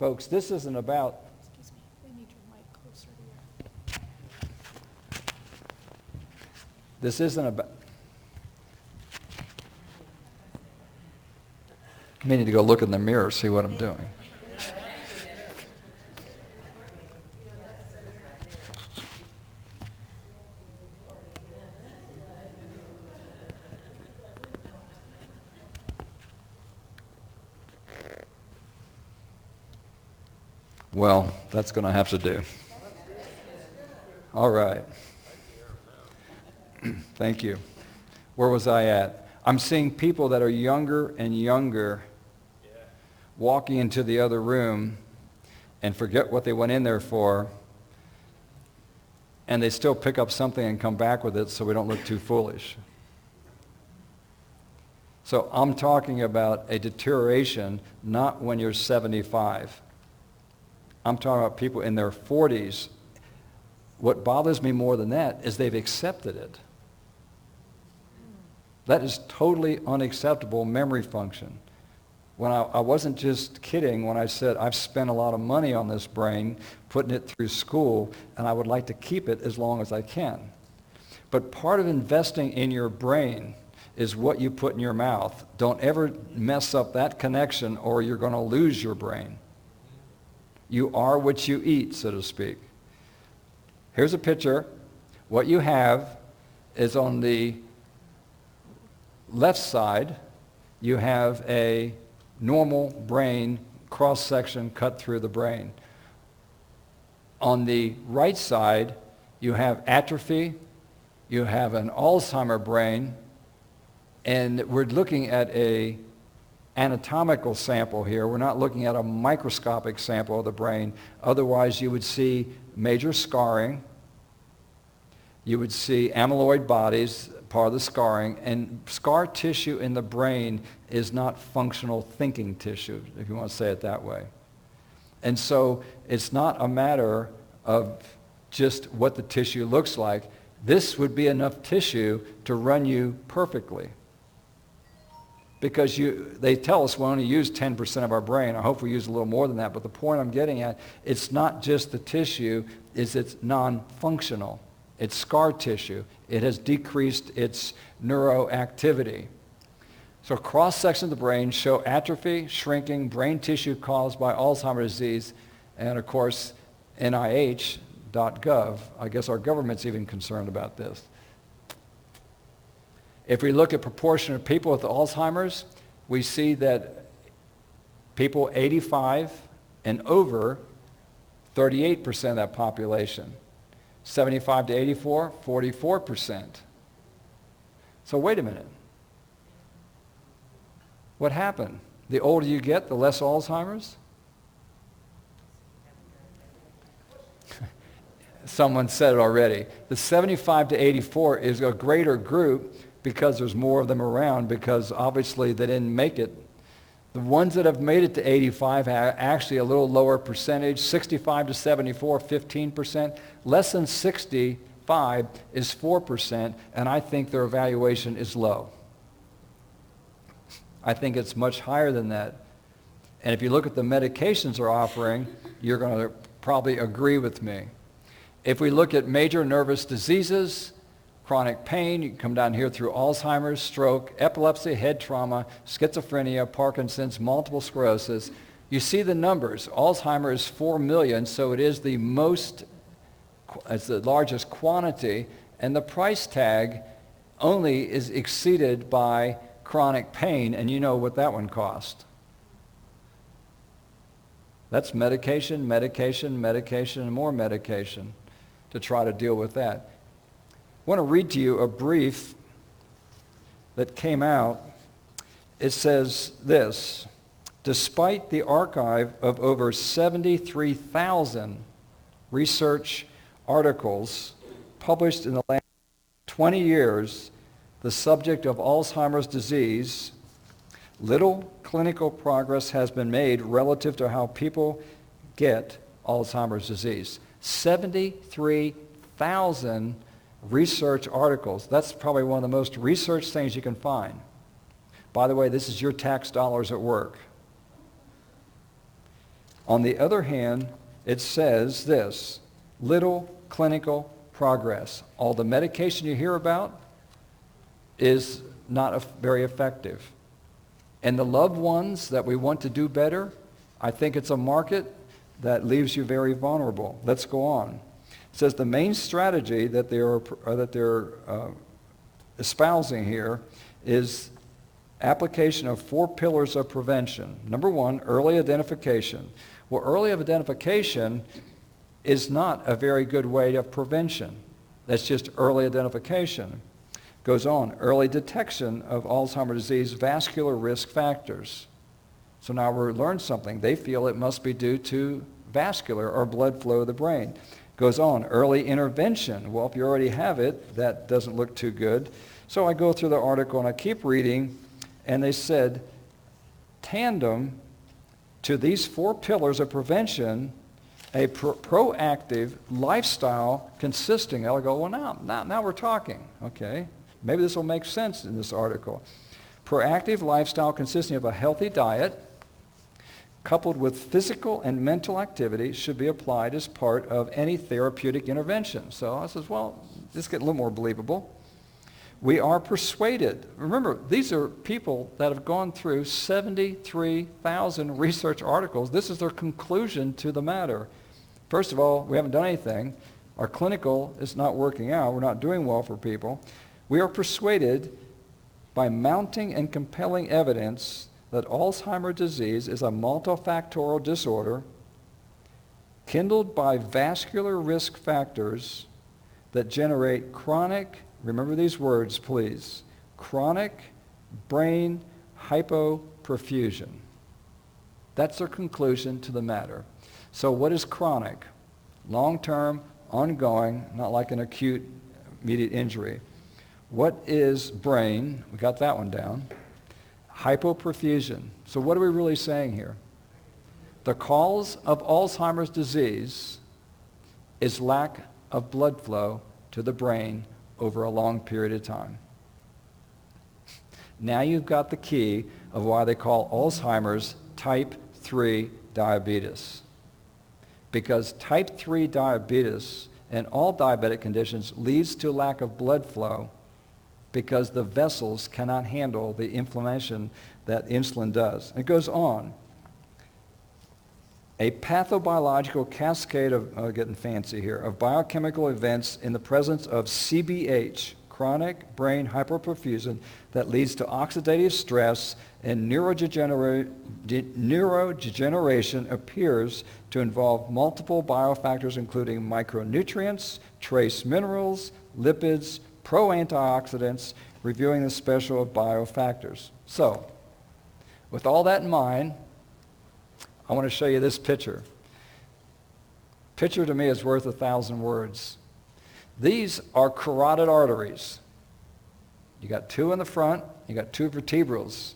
Folks, this isn't about... Excuse me, they need your mic closer to you. This isn't about... I need to go look in the mirror, see what I'm doing. Well, that's going to have to do. All right. Thank you. Where was I at? I'm seeing people that are younger and younger walking into the other room and forget what they went in there for, and they still pick up something and come back with it so we don't look too foolish. So I'm talking about a deterioration, not when you're 75. I'm talking about people in their 40s. What bothers me more than that is they've accepted it. That is totally unacceptable memory function. When I wasn't just kidding when I said I've spent a lot of money on this brain, putting it through school, and I would like to keep it as long as I can. But part of investing in your brain is what you put in your mouth. Don't ever mess up that connection or you're going to lose your brain. You are what you eat, so to speak. Here's a picture. What you have is on the left side, you have a normal brain cross-section cut through the brain. On the right side, you have atrophy, you have an Alzheimer brain, and we're looking at a anatomical sample here. We're not looking at a microscopic sample of the brain. Otherwise, you would see major scarring. You would see amyloid bodies, part of the scarring. And scar tissue in the brain is not functional thinking tissue, if you want to say it that way. And so it's not a matter of just what the tissue looks like. This would be enough tissue to run you perfectly. Because they tell us we only use 10% of our brain. I hope we use a little more than that. But the point I'm getting at, it's not just the tissue, it's non-functional. It's scar tissue. It has decreased its neuroactivity. So cross-sections of the brain show atrophy, shrinking, brain tissue caused by Alzheimer's disease, and of course, NIH.gov. I guess our government's even concerned about this. If we look at proportion of people with Alzheimer's, we see that people 85 and over, 38% of that population. 75 to 84, 44%. So wait a minute. What happened? The older you get, the less Alzheimer's? Someone said it already. The 75 to 84 is a greater group because there's more of them around, because obviously they didn't make it. The ones that have made it to 85 have actually a little lower percentage. 65 to 74, 15%. Less than 65 is 4%, and I think their evaluation is low. I think it's much higher than that. And if you look at the medications they're offering, you're going to probably agree with me. If we look at major nervous diseases, chronic pain, you can come down here through Alzheimer's, stroke, epilepsy, head trauma, schizophrenia, Parkinson's, multiple sclerosis. You see the numbers. Alzheimer's is 4 million, so it is the largest quantity, and the price tag only is exceeded by chronic pain, and you know what that one cost. That's medication, medication, medication, and more medication to try to deal with that. I want to read to you a brief that came out. It says this: despite the archive of over 73,000 research articles published in the last 20 years, the subject of Alzheimer's disease, little clinical progress has been made relative to how people get Alzheimer's disease. 73,000 research articles. That's probably one of the most researched things you can find. By the way, this is your tax dollars at work. On the other hand, it says this, little clinical progress. All the medication you hear about is not very effective. And the loved ones that we want to do better, I think it's a market that leaves you very vulnerable. Let's go on. It says the main strategy that they're espousing here is application of 4 pillars of prevention. Number 1, early identification. Well, early identification is not a very good way of prevention. That's just early identification. Goes on, early detection of Alzheimer's disease vascular risk factors. So now we learned something. They feel it must be due to vascular or blood flow of the brain. Goes on, early intervention. Well, if you already have it, that doesn't look too good. So I go through the article and I keep reading, and they said, tandem to these 4 pillars of prevention, a proactive lifestyle consisting, I'll go, well, now we're talking, okay? Maybe this will make sense in this article. Proactive lifestyle consisting of a healthy diet, coupled with physical and mental activity, should be applied as part of any therapeutic intervention. So I says, well, this gets a little more believable. We are persuaded. Remember, these are people that have gone through 73,000 research articles. This is their conclusion to the matter. First of all, we haven't done anything. Our clinical is not working out. We're not doing well for people. We are persuaded by mounting and compelling evidence that Alzheimer's disease is a multifactorial disorder kindled by vascular risk factors that generate chronic, remember these words please, chronic brain hypoperfusion. That's their conclusion to the matter. So what is chronic? Long-term, ongoing, not like an acute, immediate injury. What is brain? We got that one down. Hypoperfusion. So what are we really saying here? The cause of Alzheimer's disease is lack of blood flow to the brain over a long period of time. Now you've got the key of why they call Alzheimer's type 3 diabetes. Because type 3 diabetes and all diabetic conditions leads to lack of blood flow because the vessels cannot handle the inflammation that insulin does. It goes on. A pathobiological cascade of, getting fancy here, of biochemical events in the presence of CBH, chronic brain hyperperfusion, that leads to oxidative stress and neurodegeneration appears to involve multiple biofactors including micronutrients, trace minerals, lipids, pro-antioxidants, reviewing the special of biofactors. So, with all that in mind, I want to show you this picture. Picture to me is worth 1,000 words. These are carotid arteries. You got 2 in the front, you got 2 vertebrals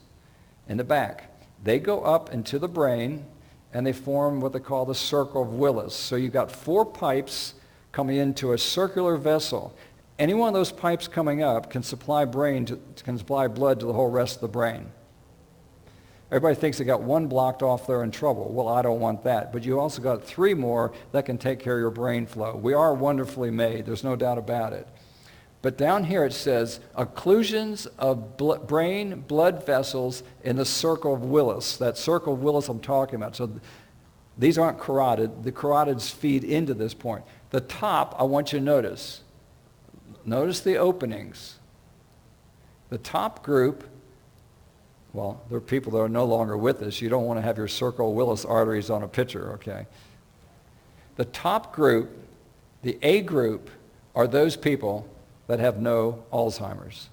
in the back. They go up into the brain and they form what they call the circle of Willis. So you've got 4 pipes coming into a circular vessel. Any one of those pipes coming up can supply blood to the whole rest of the brain. Everybody thinks they got 1 blocked off, they're in trouble. Well, I don't want that. But you also got 3 more that can take care of your brain flow. We are wonderfully made. There's no doubt about it. But down here it says occlusions of brain blood vessels in the circle of Willis. That circle of Willis I'm talking about. So these aren't carotid. The carotids feed into this point. The top, I want you to notice. Notice the openings. The top group, well, there are people that are no longer with us. You don't want to have your circle Willis arteries on a picture, okay? The top group, the A group, are those people that have no Alzheimer's.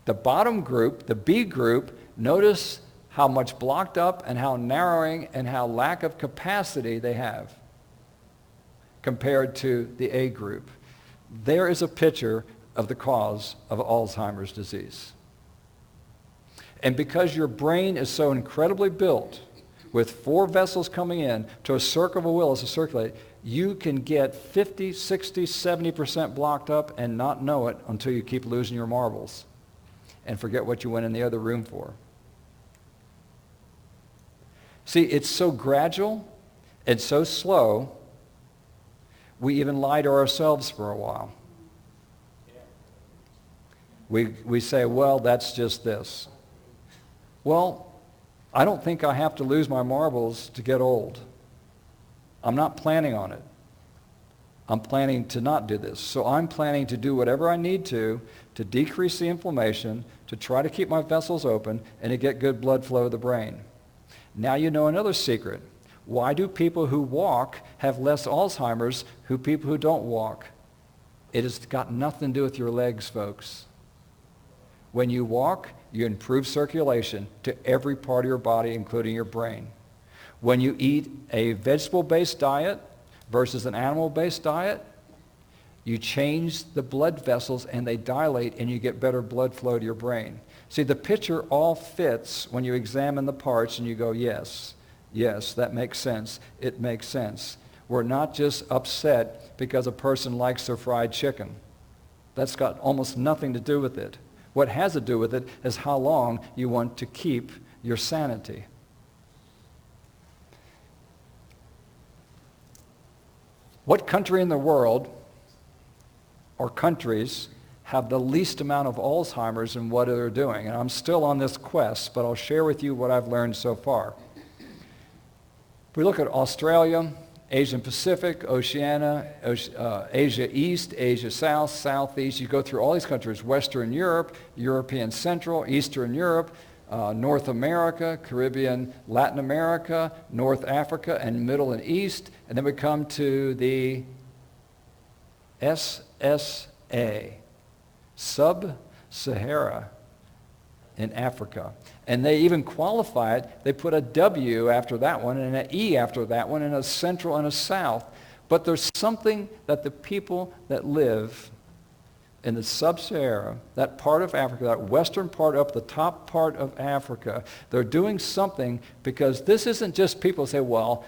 The bottom group, the B group, notice how much blocked up and how narrowing and how lack of capacity they have compared to the A group. There is a picture of the cause of Alzheimer's disease. And because your brain is so incredibly built with 4 vessels coming in to a circle of Willis to circulate, you can get 50, 60, 70% blocked up and not know it until you keep losing your marbles and forget what you went in the other room for. See, it's so gradual and so slow, we even lie to ourselves for a while. We say, well, that's just this. Well, I don't think I have to lose my marbles to get old. I'm not planning on it. I'm planning to not do this. So I'm planning to do whatever I need to decrease the inflammation, to try to keep my vessels open, and to get good blood flow to the brain. Now you know another secret. Why do people who walk have less Alzheimer's than people who don't walk? It has got nothing to do with your legs, folks. When you walk, you improve circulation to every part of your body, including your brain. When you eat a vegetable-based diet versus an animal-based diet, you change the blood vessels and they dilate and you get better blood flow to your brain. See, the picture all fits when you examine the parts and you go, yes, that makes sense. It makes sense. We're not just upset because a person likes their fried chicken. That's got almost nothing to do with it. What has to do with it is how long you want to keep your sanity. What country in the world or countries have the least amount of Alzheimer's and what they're doing? And I'm still on this quest, but I'll share with you what I've learned so far. If we look at Australia, Asian Pacific, Oceania, Asia East, Asia South, Southeast, you go through all these countries, Western Europe, European Central, Eastern Europe, North America, Caribbean, Latin America, North Africa, and Middle and East. And then we come to the SSA, Sub-Sahara in Africa. And they even qualify it. They put a W after that one and an E after that one and a Central and a South. But there's something that the people that live in the Sub-Sahara, that part of Africa, that western part up the top part of Africa, they're doing something because this isn't just people say, well,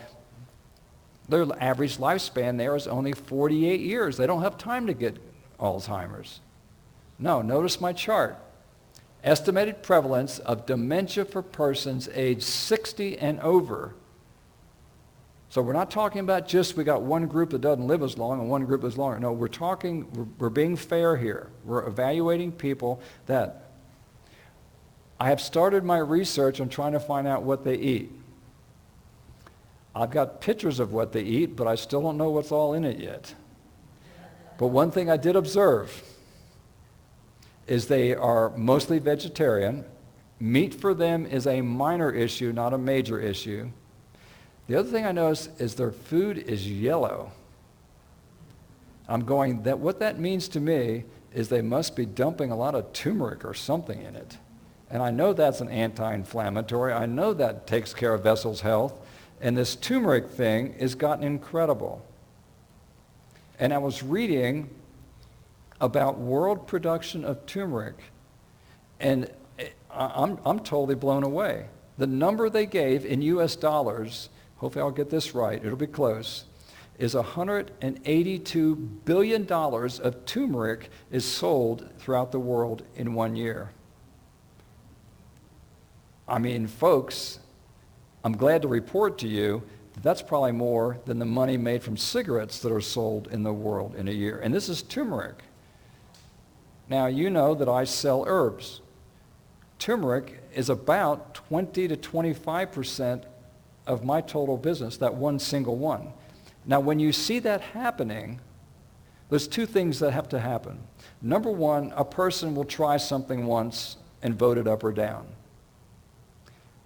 their average lifespan there is only 48 years. They don't have time to get Alzheimer's. No, notice my chart. Estimated prevalence of dementia for persons aged 60 and over. So we're not talking about just we got one group that doesn't live as long and one group that's longer. No, we're being fair here. We're evaluating people that I have started my research on trying to find out what they eat. I've got pictures of what they eat, but I still don't know what's all in it yet. But one thing I did observe is they are mostly vegetarian. Meat for them is a minor issue, not a major issue. The other thing I noticed is their food is yellow. I'm going, what that means to me is they must be dumping a lot of turmeric or something in it. And I know that's an anti-inflammatory. I know that takes care of vessels' health. And this turmeric thing has gotten incredible. And I was reading about world production of turmeric, and I'm totally blown away. The number they gave in US dollars, hopefully I'll get this right, it'll be close, is $182 billion of turmeric is sold throughout the world in 1 year. I mean, folks, I'm glad to report to you that that's probably more than the money made from cigarettes that are sold in the world in a year. And this is turmeric. Now, you know that I sell herbs. Turmeric is about 20 to 25% of my total business, that one single one. Now, when you see that happening, there's two things that have to happen. Number one, a person will try something once and vote it up or down.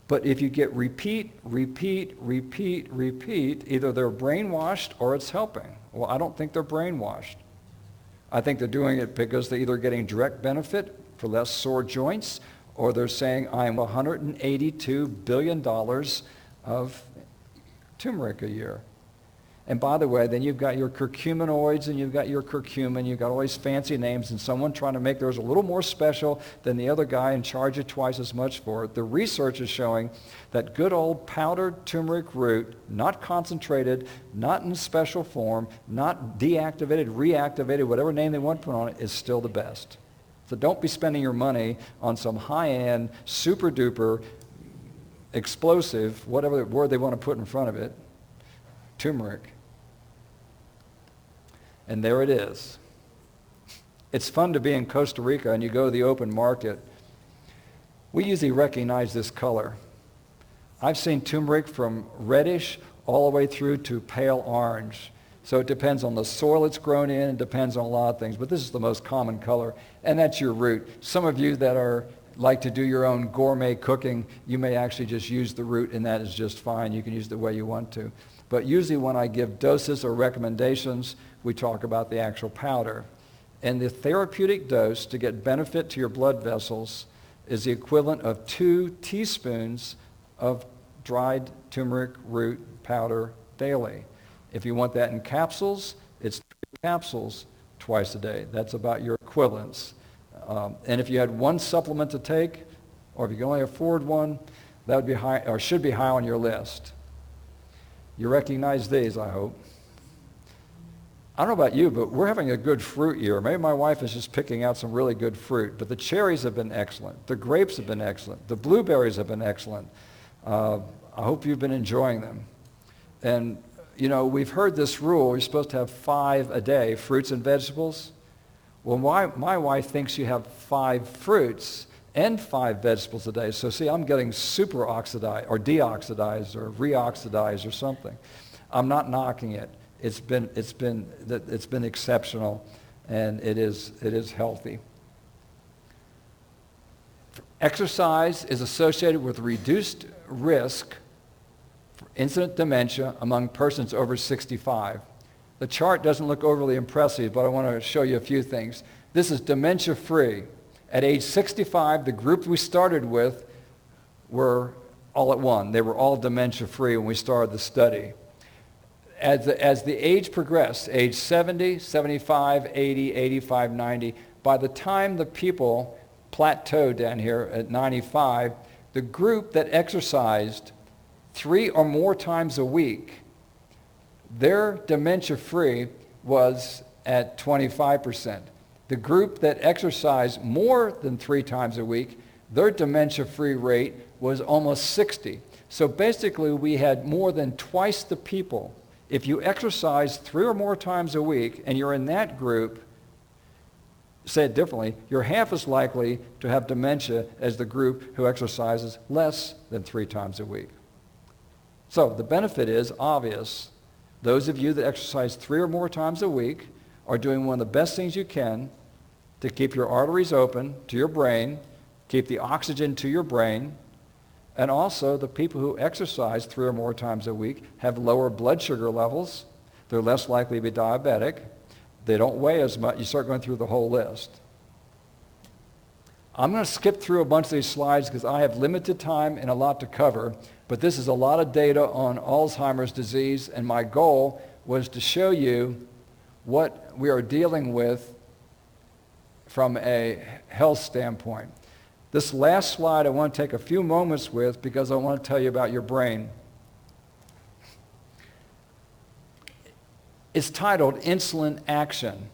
But if you get repeat, either they're brainwashed or it's helping. Well, I don't think they're brainwashed. I think they're doing it because they're either getting direct benefit for less sore joints, or they're saying, I'm $182 billion of turmeric a year. And by the way, then you've got your curcuminoids and you've got your curcumin, you've got all these fancy names, and someone trying to make theirs a little more special than the other guy and charge you twice as much for it. The research is showing that good old powdered turmeric root, not concentrated, not in special form, not deactivated, reactivated, whatever name they want to put on it, is still the best. So don't be spending your money on some high-end, super-duper explosive, whatever word they want to put in front of it, turmeric. And there it is. It's fun to be in Costa Rica and you go to the open market. We usually recognize this color. I've seen turmeric from reddish all the way through to pale orange. So it depends on the soil it's grown in, it depends on a lot of things, but this is the most common color, and that's your root. Some of you that like to do your own gourmet cooking, you may actually just use the root, and that is just fine. You can use it the way you want to. But usually when I give doses or recommendations, we talk about the actual powder. And the therapeutic dose to get benefit to your blood vessels is the equivalent of 2 teaspoons of dried turmeric root powder daily. If you want that in capsules, it's 3 capsules twice a day. That's about your equivalence. And if you had one supplement to take, or if you can only afford one, that would be high, or should be high on your list. You recognize these, I hope. I don't know about you, but we're having a good fruit year. Maybe my wife is just picking out some really good fruit, but the cherries have been excellent. The grapes have been excellent. The blueberries have been excellent. I hope you've been enjoying them. And, you know, we've heard this rule. You're supposed to have 5 a day, fruits and vegetables. Well, my wife thinks you have 5 fruits and 5 vegetables a day. So, see, I'm getting super oxidized or deoxidized or reoxidized or something. I'm not knocking it. It's been exceptional, and it is healthy. Exercise is associated with reduced risk for incident dementia among persons over 65. The chart doesn't look overly impressive, but I want to show you a few things. This is dementia-free. At age 65, the group we started with were all at one. They were all dementia-free when we started the study. As the age progressed, age 70, 75, 80, 85, 90, by the time the people plateaued down here at 95, the group that exercised 3 or more times a week, their dementia-free was at 25%. The group that exercised more than 3 times a week, their dementia-free rate was almost 60. So basically, we had more than twice the people. If you exercise 3 or more times a week and you're in that group, say it differently, you're half as likely to have dementia as the group who exercises less than 3 times a week. So the benefit is obvious. Those of you that exercise 3 or more times a week are doing one of the best things you can to keep your arteries open to your brain, keep the oxygen to your brain, and also the people who exercise 3 or more times a week have lower blood sugar levels. They're less likely to be diabetic. They don't weigh as much. You start going through the whole list. I'm going to skip through a bunch of these slides because I have limited time and a lot to cover, but this is a lot of data on Alzheimer's disease, and my goal was to show you what we are dealing with from a health standpoint. This last slide I want to take a few moments with because I want to tell you about your brain. It's titled Insulin Action.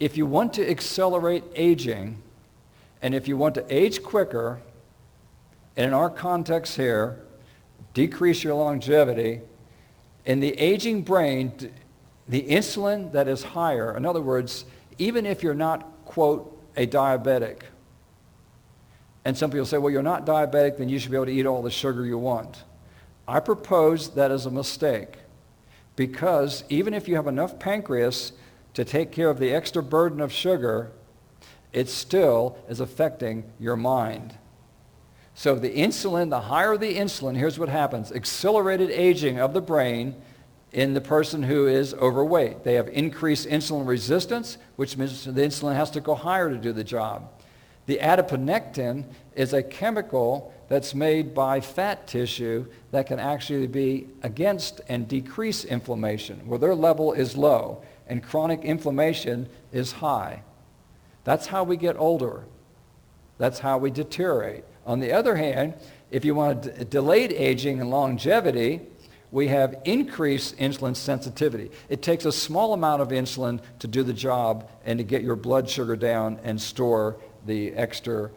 If you want to accelerate aging, and if you want to age quicker, and in our context here, decrease your longevity, in the aging brain, the insulin that is higher, in other words, even if you're not, quote, a diabetic, and some people say, well, you're not diabetic, then you should be able to eat all the sugar you want. I propose that is a mistake, because even if you have enough pancreas to take care of the extra burden of sugar, it still is affecting your mind. So the insulin, the higher the insulin, here's what happens. Accelerated aging of the brain in the person who is overweight. They have increased insulin resistance, which means the insulin has to go higher to do the job. The adiponectin is a chemical that's made by fat tissue that can actually be against and decrease inflammation, where their level is low and chronic inflammation is high. That's how we get older. That's how we deteriorate. On the other hand, if you want delayed aging and longevity, we have increased insulin sensitivity. It takes a small amount of insulin to do the job and to get your blood sugar down and store the extra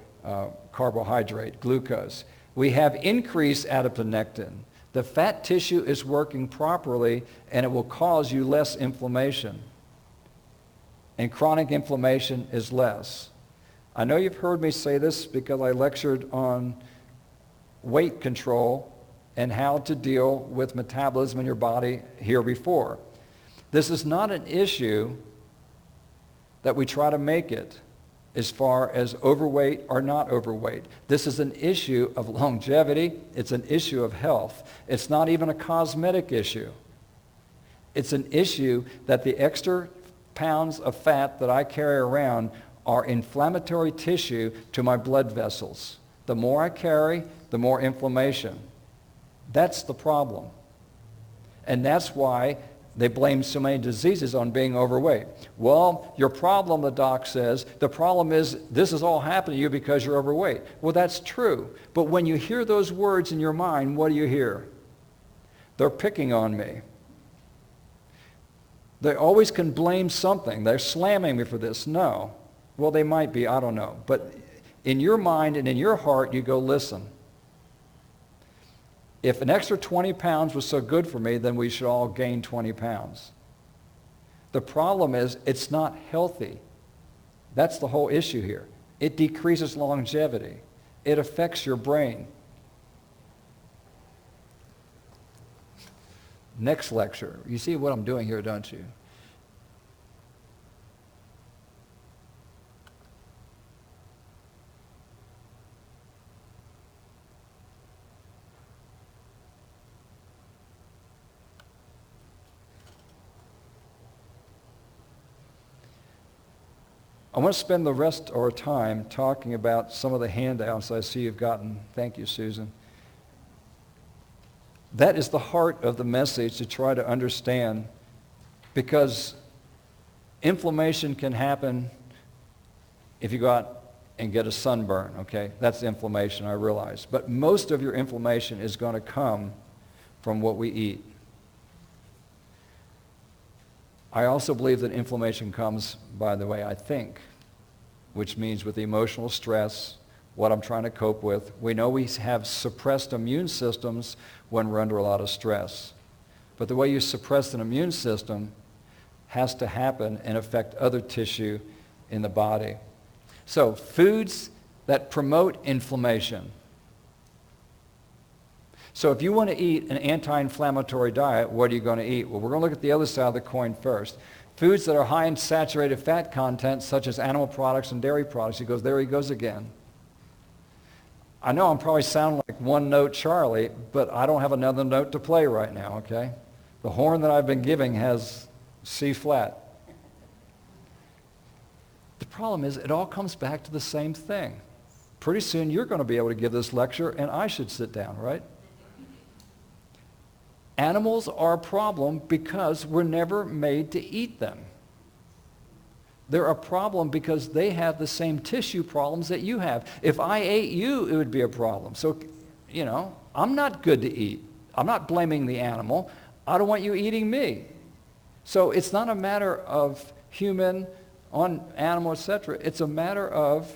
carbohydrate, glucose. We have increased adiponectin. The fat tissue is working properly, and it will cause you less inflammation. And chronic inflammation is less. I know you've heard me say this because I lectured on weight control and how to deal with metabolism in your body here before. This is not an issue that we try to make it as far as overweight or not overweight. This is an issue of longevity. It's an issue of health. It's not even a cosmetic issue. It's an issue that the extra pounds of fat that I carry around are inflammatory tissue to my blood vessels. The more I carry, the more inflammation. That's the problem. And that's why they blame so many diseases on being overweight. Well, your problem, the doc says, the problem is this is all happening to you because you're overweight. Well, that's true. But when you hear those words in your mind, what do you hear? They're picking on me. They always can blame something. They're slamming me for this. No. Well, they might be. I don't know. But in your mind and in your heart, you go, listen. If an extra 20 pounds was so good for me, then we should all gain 20 pounds. The problem is it's not healthy. That's the whole issue here. It decreases longevity. It affects your brain. Next lecture. You see what I'm doing here, don't you? I want to spend the rest of our time talking about some of the handouts I see you've gotten. Thank you, Susan. That is the heart of the message, to try to understand, because inflammation can happen if you go out and get a sunburn, okay? That's inflammation, I realize. But most of your inflammation is going to come from what we eat. I also believe that inflammation comes by the way I think, which means with the emotional stress, what I'm trying to cope with. We know we have suppressed immune systems when we're under a lot of stress. But the way you suppress an immune system has to happen and affect other tissue in the body. So, foods that promote inflammation. So if you want to eat an anti-inflammatory diet, what are you going to eat? Well, we're going to look at the other side of the coin first. Foods that are high in saturated fat content, such as animal products and dairy products. There he goes again. I know I'm probably sounding like one-note Charlie, but I don't have another note to play right now, okay? The horn that I've been giving has C flat. The problem is it all comes back to the same thing. Pretty soon you're going to be able to give this lecture and I should sit down, right? Animals are a problem because we're never made to eat them. They're a problem because they have the same tissue problems that you have. If I ate you, it would be a problem. So, I'm not good to eat. I'm not blaming the animal. I don't want you eating me. So it's not a matter of human on animal, etc. It's a matter of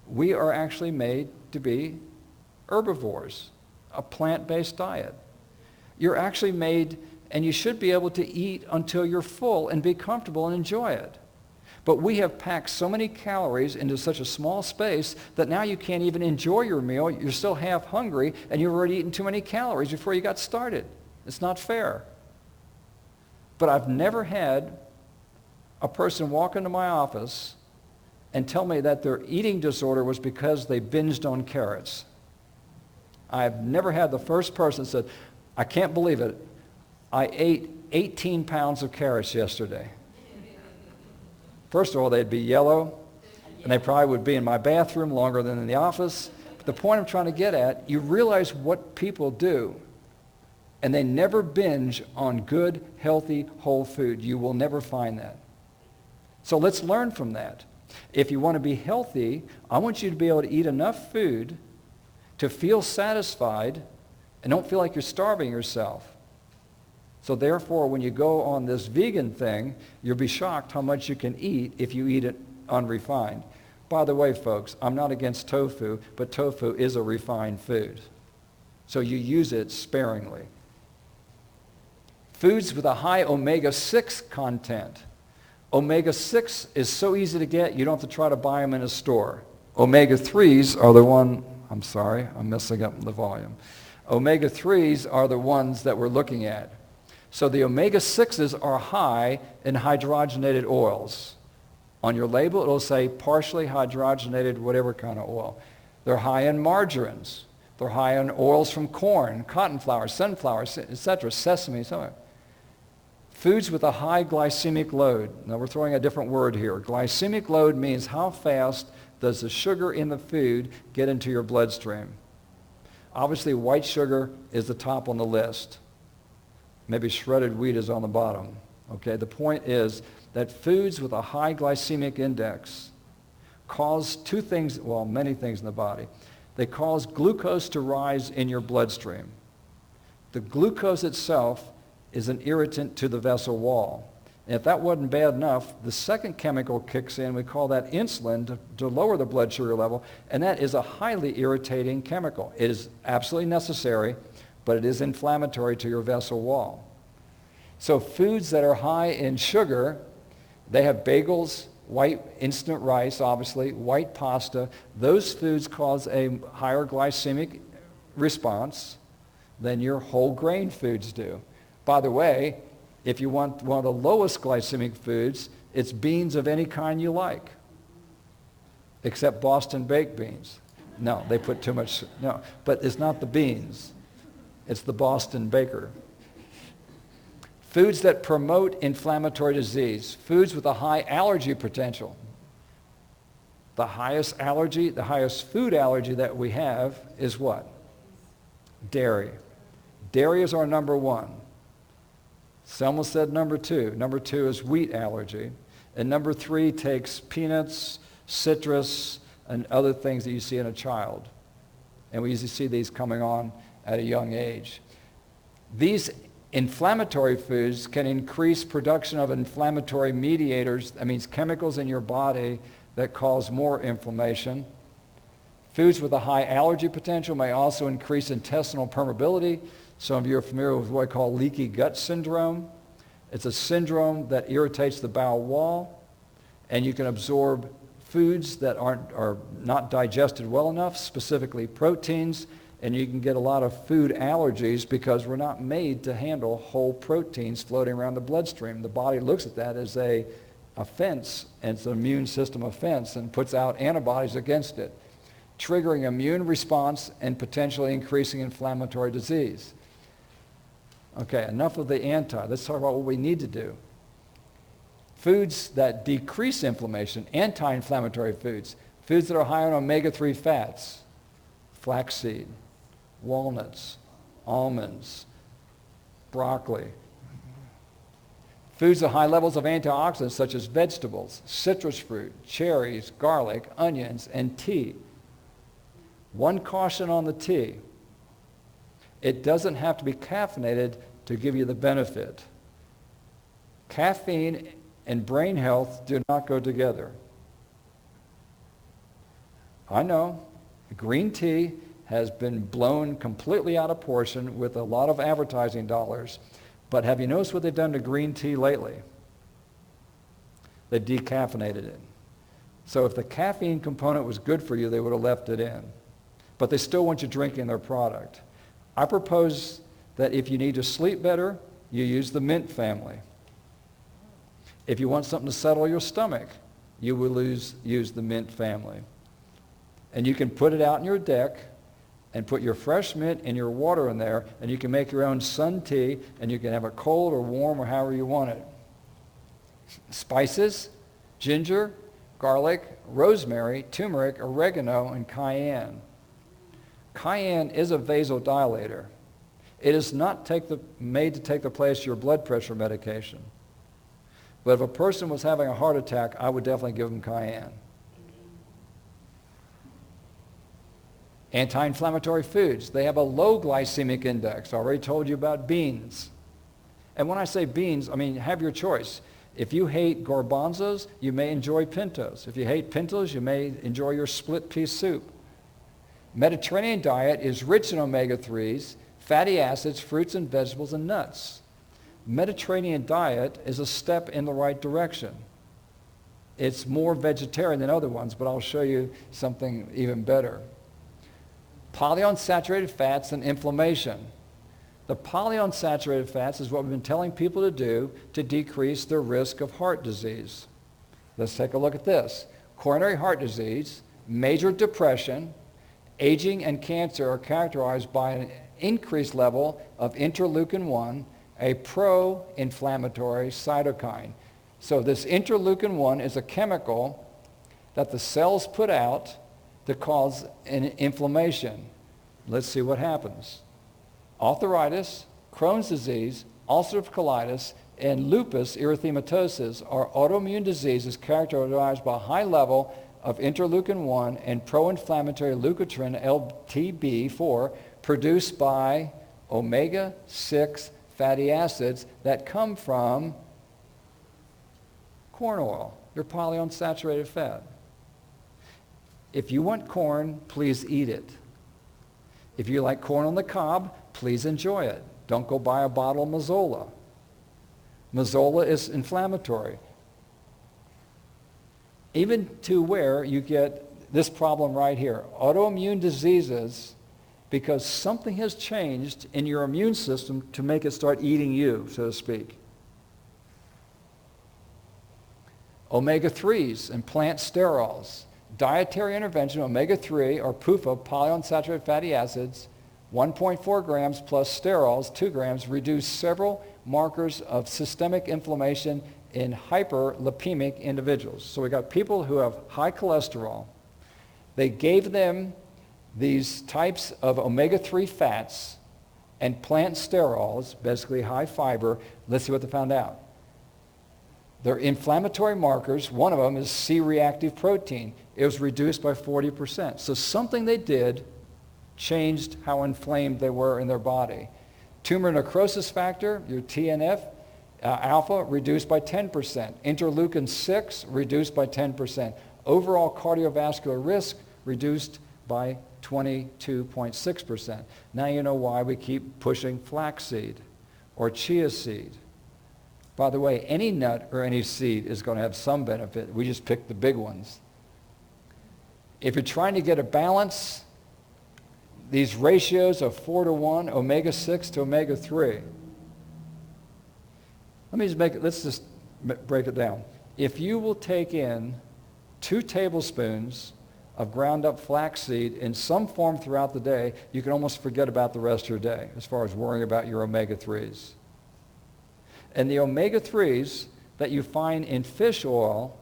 we are actually made to be herbivores, a plant-based diet. You're actually made, and you should be able to eat until you're full and be comfortable and enjoy it. But we have packed so many calories into such a small space that now you can't even enjoy your meal. You're still half hungry, and you've already eaten too many calories before you got started. It's not fair. But I've never had a person walk into my office and tell me that their eating disorder was because they binged on carrots. I've never had the first person said, I can't believe it. I ate 18 pounds of carrots yesterday. First of all, they'd be yellow, and they probably would be in my bathroom longer than in the office. But the point I'm trying to get at, you realize what people do, and they never binge on good, healthy, whole food. You will never find that. So let's learn from that. If you want to be healthy, I want you to be able to eat enough food to feel satisfied and don't feel like you're starving yourself. So therefore, when you go on this vegan thing, you'll be shocked how much you can eat if you eat it unrefined. By the way, folks, I'm not against tofu, but tofu is a refined food. So you use it sparingly. Foods with a high omega-6 content. Omega-6 is so easy to get, you don't have to try to buy them in a store. Omega-3s are the one, I'm sorry, I'm messing up the volume. Omega-3s are the ones that we're looking at. So the omega-6s are high in hydrogenated oils. On your label, it'll say partially hydrogenated whatever kind of oil. They're high in margarines. They're high in oils from corn, cotton flour, sunflower, etc., sesame, so on. Foods with a high glycemic load. Now we're throwing a different word here. Glycemic load means how fast does the sugar in the food get into your bloodstream. Obviously, white sugar is the top on the list. Maybe shredded wheat is on the bottom. Okay, the point is that foods with a high glycemic index cause two things, well, many things in the body. They cause glucose to rise in your bloodstream. The glucose itself is an irritant to the vessel wall. And if that wasn't bad enough, the second chemical kicks in. We call that insulin to lower the blood sugar level, and that is a highly irritating chemical. It is absolutely necessary, but it is inflammatory to your vessel wall. So foods that are high in sugar, they have bagels, white instant rice, obviously, white pasta. Those foods cause a higher glycemic response than your whole grain foods do. By the way, if you want one of the lowest glycemic foods, it's beans of any kind you like, except Boston baked beans. No, they put too much, no. But it's not the beans. It's the Boston baker. Foods that promote inflammatory disease. Foods with a high allergy potential. The highest food allergy that we have is what? Dairy. Dairy is our number one. Selma said number two. Number two is wheat allergy. And number three takes peanuts, citrus, and other things that you see in a child. And we usually see these coming on at a young age. These inflammatory foods can increase production of inflammatory mediators. That means chemicals in your body that cause more inflammation. Foods with a high allergy potential may also increase intestinal permeability. Some of you are familiar with what I call leaky gut syndrome. It's a syndrome that irritates the bowel wall, and you can absorb foods that are not digested well enough, specifically proteins, and you can get a lot of food allergies because we're not made to handle whole proteins floating around the bloodstream. The body looks at that as a offense, and it's an immune system offense, and puts out antibodies against it, triggering immune response and potentially increasing inflammatory disease. Okay, enough of the anti. Let's talk about what we need to do. Foods that decrease inflammation, anti-inflammatory foods, foods that are high on omega-3 fats, flaxseed, walnuts, almonds, broccoli. Foods with high levels of antioxidants such as vegetables, citrus fruit, cherries, garlic, onions, and tea. One caution on the tea. It doesn't have to be caffeinated to give you the benefit. Caffeine and brain health do not go together. I know green tea has been blown completely out of proportion with a lot of advertising dollars, but have you noticed what they've done to green tea lately? They decaffeinated it. So if the caffeine component was good for you, they would have left it in. But they still want you drinking their product. I propose that if you need to sleep better, you use the mint family. If you want something to settle your stomach, you will use the mint family. And you can put it out in your deck and put your fresh mint and your water in there, and you can make your own sun tea, and you can have it cold or warm or however you want it. Spices, ginger, garlic, rosemary, turmeric, oregano, and cayenne. Cayenne is a vasodilator. It is not made to take the place of your blood pressure medication. But if a person was having a heart attack, I would definitely give them cayenne. Anti-inflammatory foods. They have a low glycemic index. I already told you about beans. And when I say beans, I mean have your choice. If you hate garbanzos, you may enjoy pintos. If you hate pintos, you may enjoy your split pea soup. Mediterranean diet is rich in omega-3s, fatty acids, fruits and vegetables, and nuts. Mediterranean diet is a step in the right direction. It's more vegetarian than other ones, but I'll show you something even better. Polyunsaturated fats and inflammation. The polyunsaturated fats is what we've been telling people to do to decrease their risk of heart disease. Let's take a look at this. Coronary heart disease, major depression, aging, and cancer are characterized by an increased level of interleukin-1, a pro-inflammatory cytokine. So this interleukin-1 is a chemical that the cells put out to cause an inflammation. Let's see what happens. Arthritis, Crohn's disease, ulcerative colitis, and lupus erythematosus are autoimmune diseases characterized by a high level of interleukin-1 and pro-inflammatory leukotriene LTB4 produced by omega-6 fatty acids that come from corn oil, your polyunsaturated fat. If you want corn, please eat it. If you like corn on the cob, please enjoy it. Don't go buy a bottle of Mazola. Mazola is inflammatory. Even to where you get this problem right here, autoimmune diseases, because something has changed in your immune system to make it start eating you, so to speak. Omega-3s and plant sterols. Dietary intervention, omega-3 or PUFA, polyunsaturated fatty acids, 1.4 grams plus sterols, 2 grams, reduce several markers of systemic inflammation in hyperlipemic individuals. So we got people who have high cholesterol. They gave them these types of omega-3 fats and plant sterols, basically high fiber. Let's see what they found out. Their inflammatory markers, one of them is C-reactive protein. It was reduced by 40%. So something they did changed how inflamed they were in their body. Tumor necrosis factor, your TNF, alpha, reduced by 10%. Interleukin-6, reduced by 10%. Overall cardiovascular risk, reduced by 22.6%. Now you know why we keep pushing flaxseed or chia seed. By the way, any nut or any seed is going to have some benefit. We just pick the big ones. If you're trying to get a balance, these ratios of 4-to-1, omega-6 to omega-3. Let's just break it down. If you will take in 2 tablespoons of ground up flaxseed in some form throughout the day, you can almost forget about the rest of your day as far as worrying about your omega-3s. And the omega-3s that you find in fish oil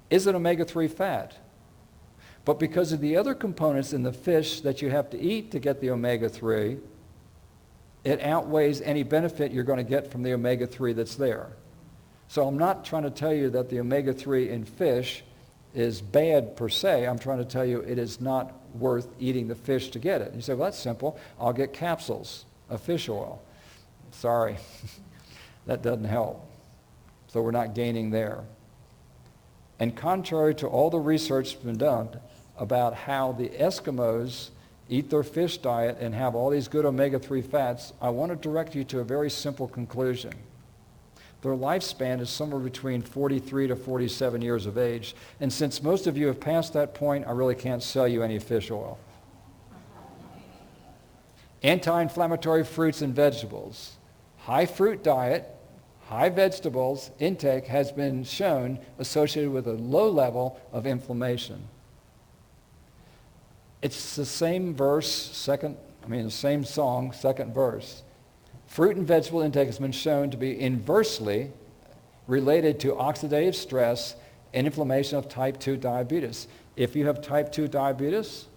is an omega-3 fat. But because of the other components in the fish that you have to eat to get the omega-3, it outweighs any benefit you're going to get from the omega-3 that's there. So I'm not trying to tell you that the omega-3 in fish is bad per se. I'm trying to tell you it is not worth eating the fish to get it. You say, well, that's simple. I'll get capsules of fish oil. Sorry. That doesn't help. So we're not gaining there. And contrary to all the research that's been done about how the Eskimos eat their fish diet and have all these good omega-3 fats, I want to direct you to a very simple conclusion. Their lifespan is somewhere between 43 to 47 years of age. And since most of you have passed that point, I really can't sell you any fish oil. Anti-inflammatory fruits and vegetables. High fruit diet, high vegetables intake has been shown associated with a low level of inflammation. It's the same verse, the same song, second verse. Fruit and vegetable intake has been shown to be inversely related to oxidative stress and inflammation of type 2 diabetes. If you have type 2 diabetes,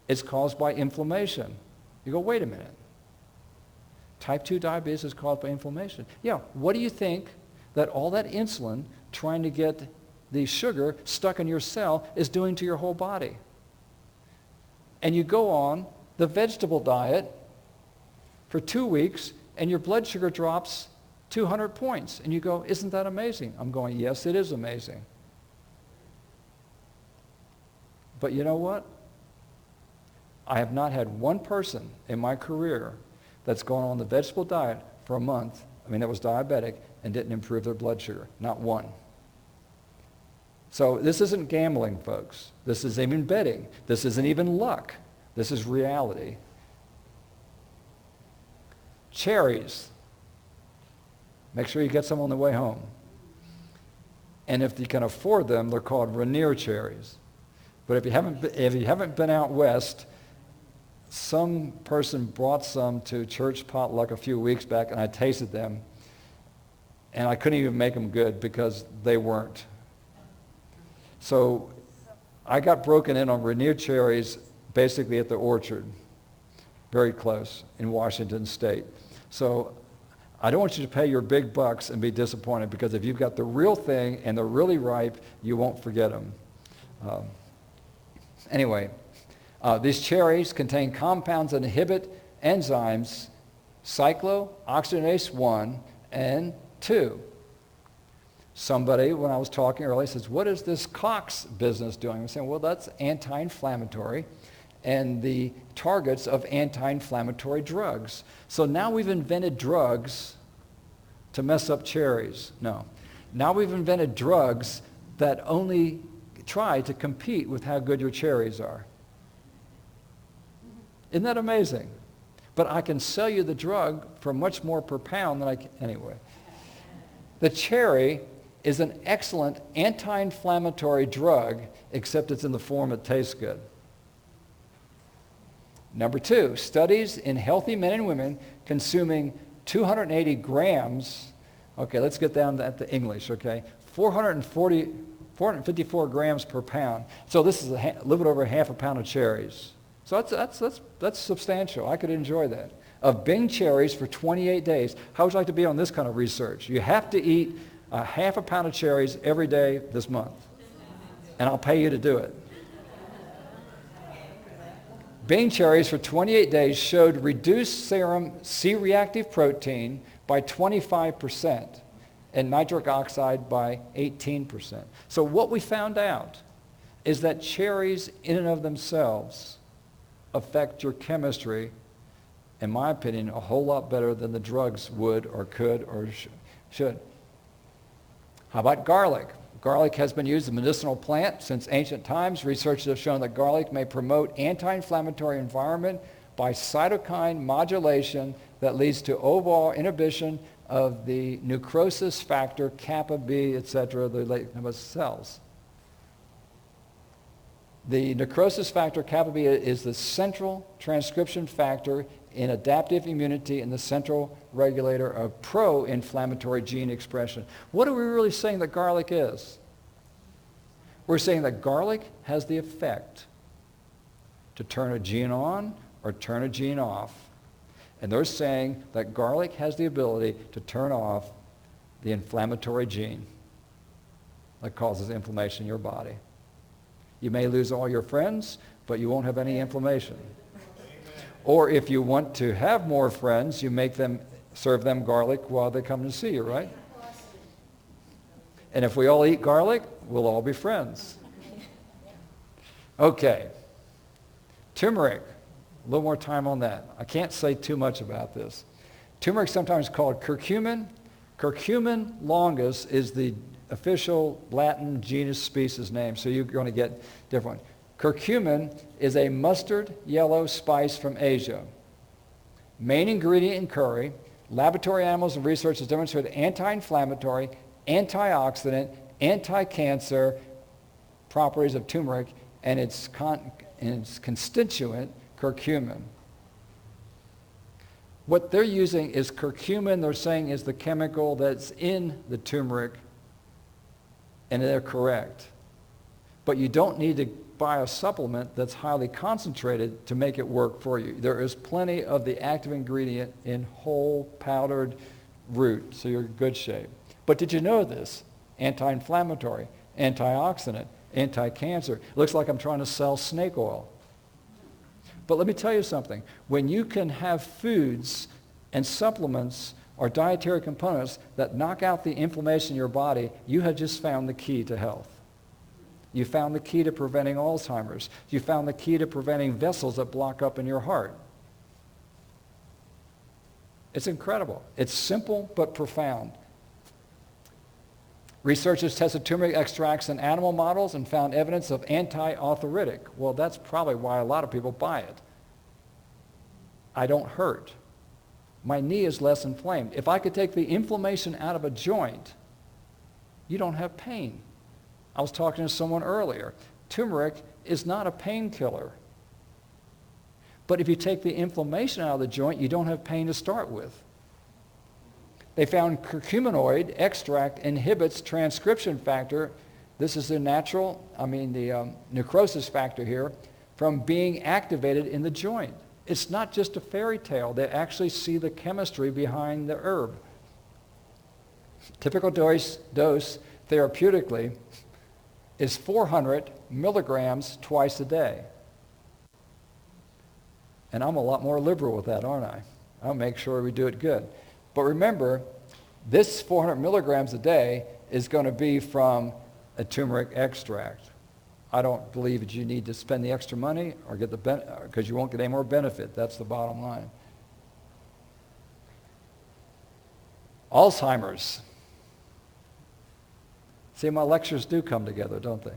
it's caused by inflammation. You go, wait a minute. Type 2 diabetes is caused by inflammation. Yeah, what do you think that all that insulin trying to get the sugar stuck in your cell is doing to your whole body? And you go on the vegetable diet for 2 weeks and your blood sugar drops 200 points. And you go, isn't that amazing? I'm going, yes, it is amazing. But you know what? I have not had one person in my career that's gone on the vegetable diet for a month, that was diabetic, and didn't improve their blood sugar. Not one. So this isn't gambling, folks. This isn't even betting. This isn't even luck. This is reality. Cherries. Make sure you get some on the way home. And if you can afford them, they're called Rainier cherries. But if you haven't been out west, some person brought some to church potluck a few weeks back, and I tasted them, and I couldn't even make them good because they weren't. So I got broken in on Rainier cherries basically at the orchard, very close in Washington State. So I don't want you to pay your big bucks and be disappointed, because if you've got the real thing and they're really ripe, you won't forget them. Anyway, these cherries contain compounds that inhibit enzymes cyclooxygenase 1 and 2. Somebody, when I was talking earlier, says, what is this Cox business doing? I'm saying, well, that's anti-inflammatory and the targets of anti-inflammatory drugs. So now we've invented drugs to mess up cherries. No. Now we've invented drugs that only try to compete with how good your cherries are. Isn't that amazing? But I can sell you the drug for much more per pound than I can. Anyway. The cherry is an excellent anti-inflammatory drug, except it's in the form that tastes good. Number 2, studies in healthy men and women consuming 280 grams, okay, let's get down to the English, okay, 454 grams per pound. So this is a little bit over half a pound of cherries. So that's substantial. I could enjoy that. Of Bing cherries for 28 days. How would you like to be on this kind of research? You have to eat a half a pound of cherries every day this month. And I'll pay you to do it. Bing cherries for 28 days showed reduced serum C-reactive protein by 25% and nitric oxide by 18%. So what we found out is that cherries in and of themselves affect your chemistry, in my opinion, a whole lot better than the drugs would or could or should. How about garlic? Garlic has been used as a medicinal plant since ancient times. Researchers have shown that garlic may promote anti-inflammatory environment by cytokine modulation that leads to overall inhibition of the necrosis factor, kappa B, etc., the cells. The necrosis factor, kappa B, is the central transcription factor in adaptive immunity and the central regulator of pro-inflammatory gene expression. What are we really saying that garlic is? We're saying that garlic has the effect to turn a gene on or turn a gene off. And they're saying that garlic has the ability to turn off the inflammatory gene that causes inflammation in your body. You may lose all your friends, but you won't have any inflammation. Or if you want to have more friends, you serve them garlic while they come to see you, right? And if we all eat garlic, we'll all be friends. Okay. Turmeric. A little more time on that. I can't say too much about this. Turmeric is sometimes called curcumin. Curcumin longus is the official Latin genus species name, so you're going to get different. Curcumin is a mustard yellow spice from Asia. Main ingredient in curry. Laboratory animals and research has demonstrated anti-inflammatory, antioxidant, anti-cancer properties of turmeric and its constituent, curcumin. What they're using is curcumin, they're saying, is the chemical that's in the turmeric, and they're correct. But you don't need to buy a supplement that's highly concentrated to make it work for you. There is plenty of the active ingredient in whole powdered root, so you're in good shape. But did you know this? Anti-inflammatory, antioxidant, anti-cancer. It looks like I'm trying to sell snake oil. But let me tell you something. When you can have foods and supplements or dietary components that knock out the inflammation in your body, you have just found the key to health. You found the key to preventing Alzheimer's. You found the key to preventing vessels that block up in your heart. It's incredible. It's simple but profound. Researchers tested turmeric extracts in animal models and found evidence of anti-arthritic. Well, that's probably why a lot of people buy it. I don't hurt. My knee is less inflamed. If I could take the inflammation out of a joint, you don't have pain. I was talking to someone earlier. Turmeric is not a painkiller. But if you take the inflammation out of the joint, you don't have pain to start with. They found curcuminoid extract inhibits transcription factor. This is the necrosis factor here, from being activated in the joint. It's not just a fairy tale. They actually see the chemistry behind the herb. Typical dose therapeutically is 400 milligrams twice a day. And I'm a lot more liberal with that, aren't I? I'll make sure we do it good. But remember, this 400 milligrams a day is going to be from a turmeric extract. I don't believe that you need to spend the extra money or get because you won't get any more benefit. That's the bottom line. Alzheimer's. See, my lectures do come together, don't they?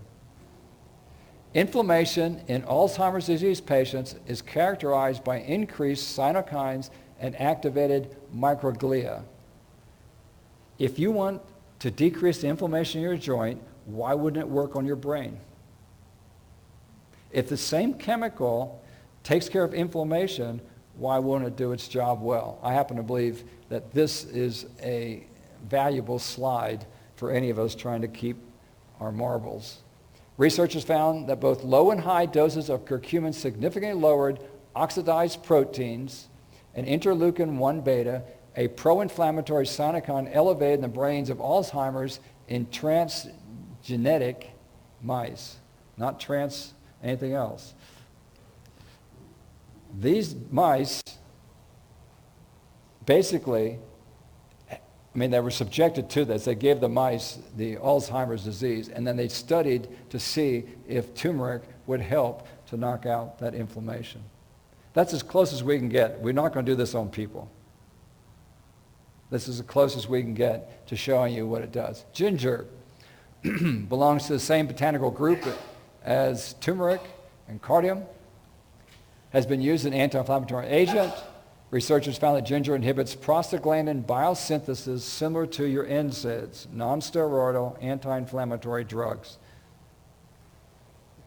Inflammation in Alzheimer's disease patients is characterized by increased cytokines and activated microglia. If you want to decrease the inflammation in your joint, why wouldn't it work on your brain? If the same chemical takes care of inflammation, why won't it do its job well? I happen to believe that this is a valuable slide for any of us trying to keep our marbles. Researchers found that both low and high doses of curcumin significantly lowered oxidized proteins and interleukin-1 beta, a pro-inflammatory cytokine elevated in the brains of Alzheimer's in transgenic mice, not anything else. These mice basically, they were subjected to this. They gave the mice the Alzheimer's disease, and then they studied to see if turmeric would help to knock out that inflammation. That's as close as we can get. We're not going to do this on people. This is the closest we can get to showing you what it does. Ginger belongs to the same botanical group as turmeric and cardium, has been used as an anti-inflammatory agent. Researchers found that ginger inhibits prostaglandin biosynthesis similar to your NSAIDs, non-steroidal anti-inflammatory drugs.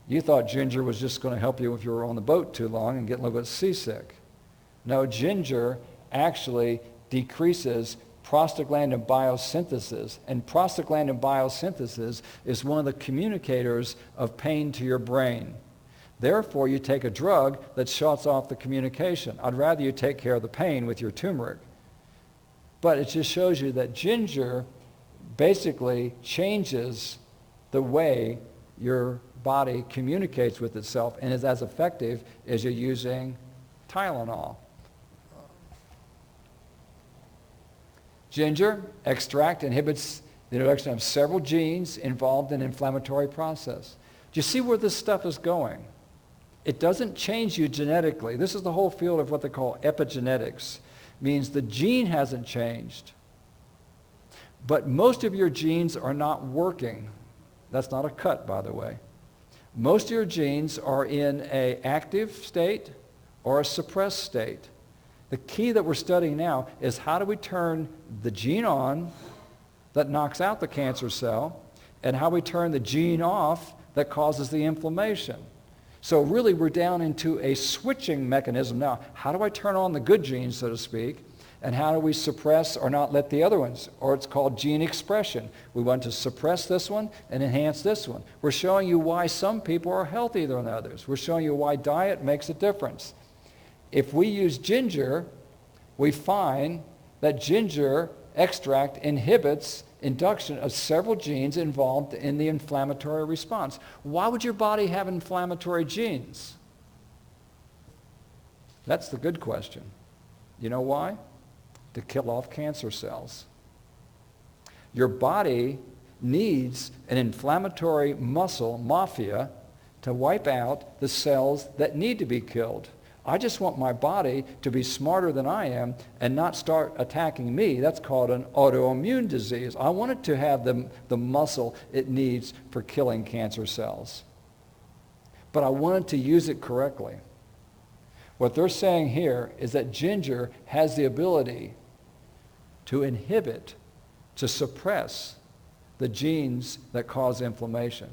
You thought ginger was just going to help you if you were on the boat too long and get a little bit seasick. No, ginger actually decreases prostaglandin biosynthesis, and prostaglandin biosynthesis is one of the communicators of pain to your brain. Therefore, you take a drug that shuts off the communication. I'd rather you take care of the pain with your turmeric. But it just shows you that ginger basically changes the way your body communicates with itself and is as effective as you're using Tylenol. Ginger extract inhibits the introduction of several genes involved in the inflammatory process. Do you see where this stuff is going? It doesn't change you genetically. This is the whole field of what they call epigenetics. Means the gene hasn't changed. But most of your genes are not working. That's not a cut, by the way. Most of your genes are in an active state or a suppressed state. The key that we're studying now is how do we turn the gene on that knocks out the cancer cell and how we turn the gene off that causes the inflammation. So really we're down into a switching mechanism now. How do I turn on the good genes, so to speak, and how do we suppress or not let the other ones? Or it's called gene expression. We want to suppress this one and enhance this one. We're showing you why some people are healthier than others. We're showing you why diet makes a difference. If we use ginger, we find that ginger extract inhibits induction of several genes involved in the inflammatory response. Why would your body have inflammatory genes? That's the good question. You know why? To kill off cancer cells. Your body needs an inflammatory muscle mafia to wipe out the cells that need to be killed. I just want my body to be smarter than I am and not start attacking me. That's called an autoimmune disease. I want it to have the muscle it needs for killing cancer cells. But I want it to use it correctly. What they're saying here is that ginger has the ability to inhibit, to suppress the genes that cause inflammation.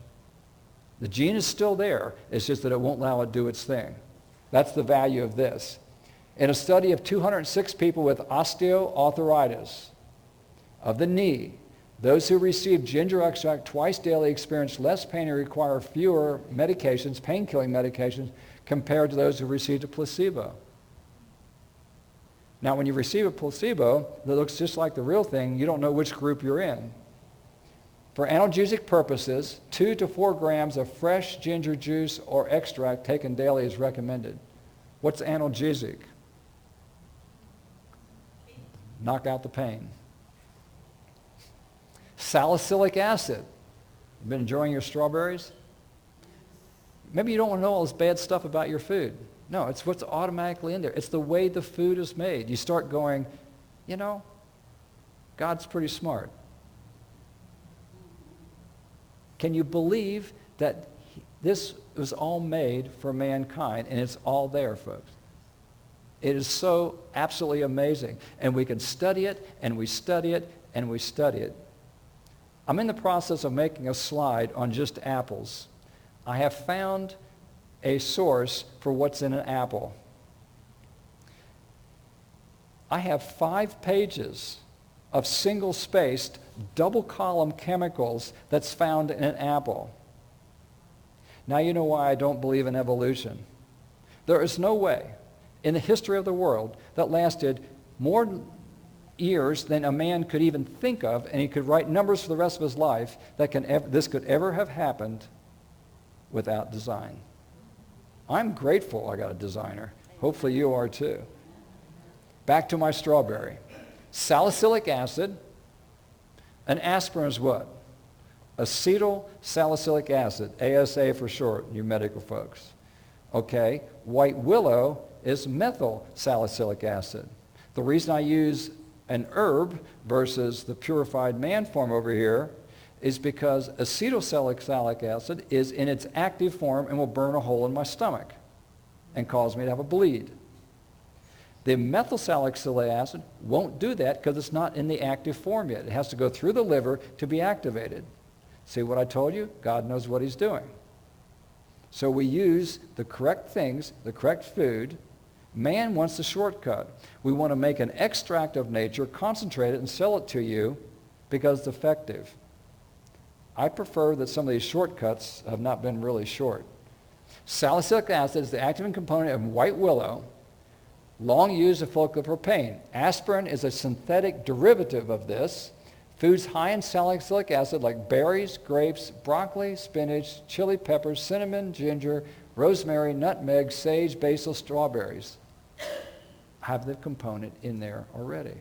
The gene is still there. It's just that it won't allow it to do its thing. That's the value of this. In a study of 206 people with osteoarthritis of the knee, those who received ginger extract twice daily experienced less pain and require fewer medications, pain-killing medications, compared to those who received a placebo. Now, when you receive a placebo that looks just like the real thing, you don't know which group you're in. For analgesic purposes, 2 to 4 grams of fresh ginger juice or extract taken daily is recommended. What's analgesic? Knock out the pain. Salicylic acid. You been enjoying your strawberries? Maybe you don't want to know all this bad stuff about your food. No, it's what's automatically in there. It's the way the food is made. You start going, God's pretty smart. Can you believe that this was all made for mankind, and it's all there, folks? It is so absolutely amazing. And we can study it, and we study it, and we study it. I'm in the process of making a slide on just apples. I have found a source for what's in an apple. I have 5 pages of single-spaced, double-column chemicals that's found in an apple. Now you know why I don't believe in evolution. There is no way in the history of the world that lasted more years than a man could even think of, and he could write numbers for the rest of his life, that this could ever have happened without design. I'm grateful I got a designer. Hopefully you are too. Back to my strawberry. Salicylic acid, and aspirin is what? Acetyl salicylic acid, ASA for short, you medical folks. Okay, white willow is methyl salicylic acid. The reason I use an herb versus the purified man form over here is because acetyl salicylic acid is in its active form and will burn a hole in my stomach and cause me to have a bleed. The methyl salicylic acid won't do that because it's not in the active form yet. It has to go through the liver to be activated. See what I told you? God knows what he's doing. So we use the correct things, the correct food. Man wants the shortcut. We want to make an extract of nature, concentrate it, and sell it to you because it's effective. I prefer that some of these shortcuts have not been really short. Salicylic acid is the active component of white willow, long used of folklore pain. Aspirin is a synthetic derivative of this. Foods high in salicylic acid like berries, grapes, broccoli, spinach, chili peppers, cinnamon, ginger, rosemary, nutmeg, sage, basil, strawberries have the component in there already.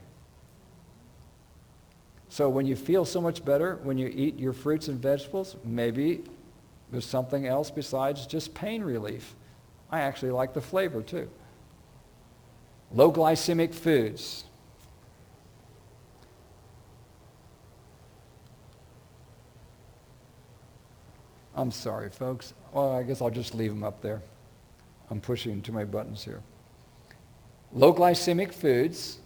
So when you feel so much better when you eat your fruits and vegetables, maybe there's something else besides just pain relief. I actually like the flavor too. Low glycemic foods. I'm sorry, folks. Well, I guess I'll just leave them up there. I'm pushing too many buttons here. Low glycemic foods,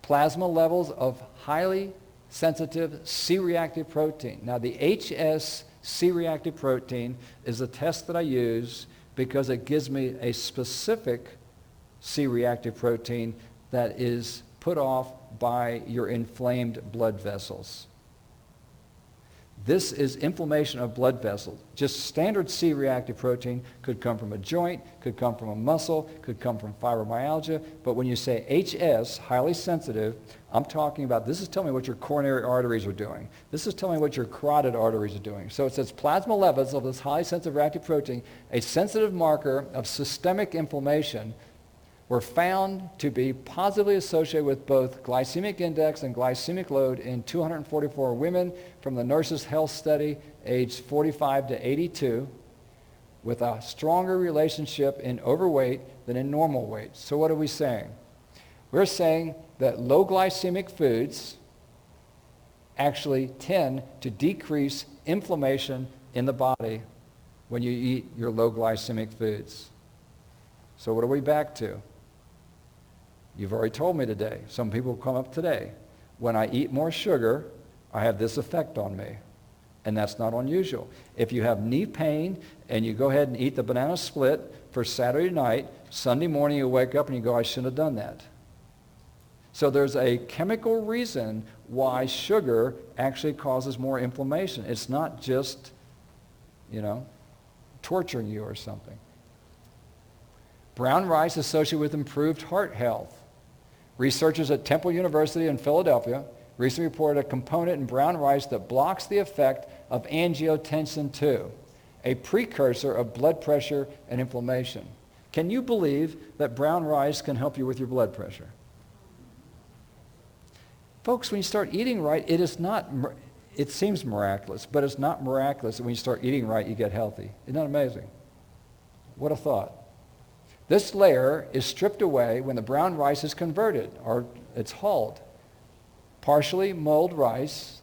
plasma levels of highly sensitive C-reactive protein. Now, the HS C-reactive protein is a test that I use because it gives me a specific C-reactive protein that is put off by your inflamed blood vessels. This is inflammation of blood vessels. Just standard C-reactive protein could come from a joint, could come from a muscle, could come from fibromyalgia. But when you say HS, highly sensitive, I'm talking about this is telling me what your coronary arteries are doing. This is telling me what your carotid arteries are doing. So it says plasma levels of this highly sensitive reactive protein, a sensitive marker of systemic inflammation, were found to be positively associated with both glycemic index and glycemic load in 244 women from the Nurses' Health Study aged 45 to 82, with a stronger relationship in overweight than in normal weight. So what are we saying? We're saying that low glycemic foods actually tend to decrease inflammation in the body when you eat your low glycemic foods. So what are we back to? You've already told me today. Some people come up today. When I eat more sugar, I have this effect on me. And that's not unusual. If you have knee pain and you go ahead and eat the banana split for Saturday night, Sunday morning you wake up and you go, I shouldn't have done that. So there's a chemical reason why sugar actually causes more inflammation. It's not just, torturing you or something. Brown rice associated with improved heart health. Researchers at Temple University in Philadelphia recently reported a component in brown rice that blocks the effect of angiotensin II, a precursor of blood pressure and inflammation. Can you believe that brown rice can help you with your blood pressure? Folks, when you start eating right, it seems miraculous, but it's not miraculous that when you start eating right, you get healthy. Isn't that amazing? What a thought. This layer is stripped away when the brown rice is converted, or it's hulled. Partially mulled rice,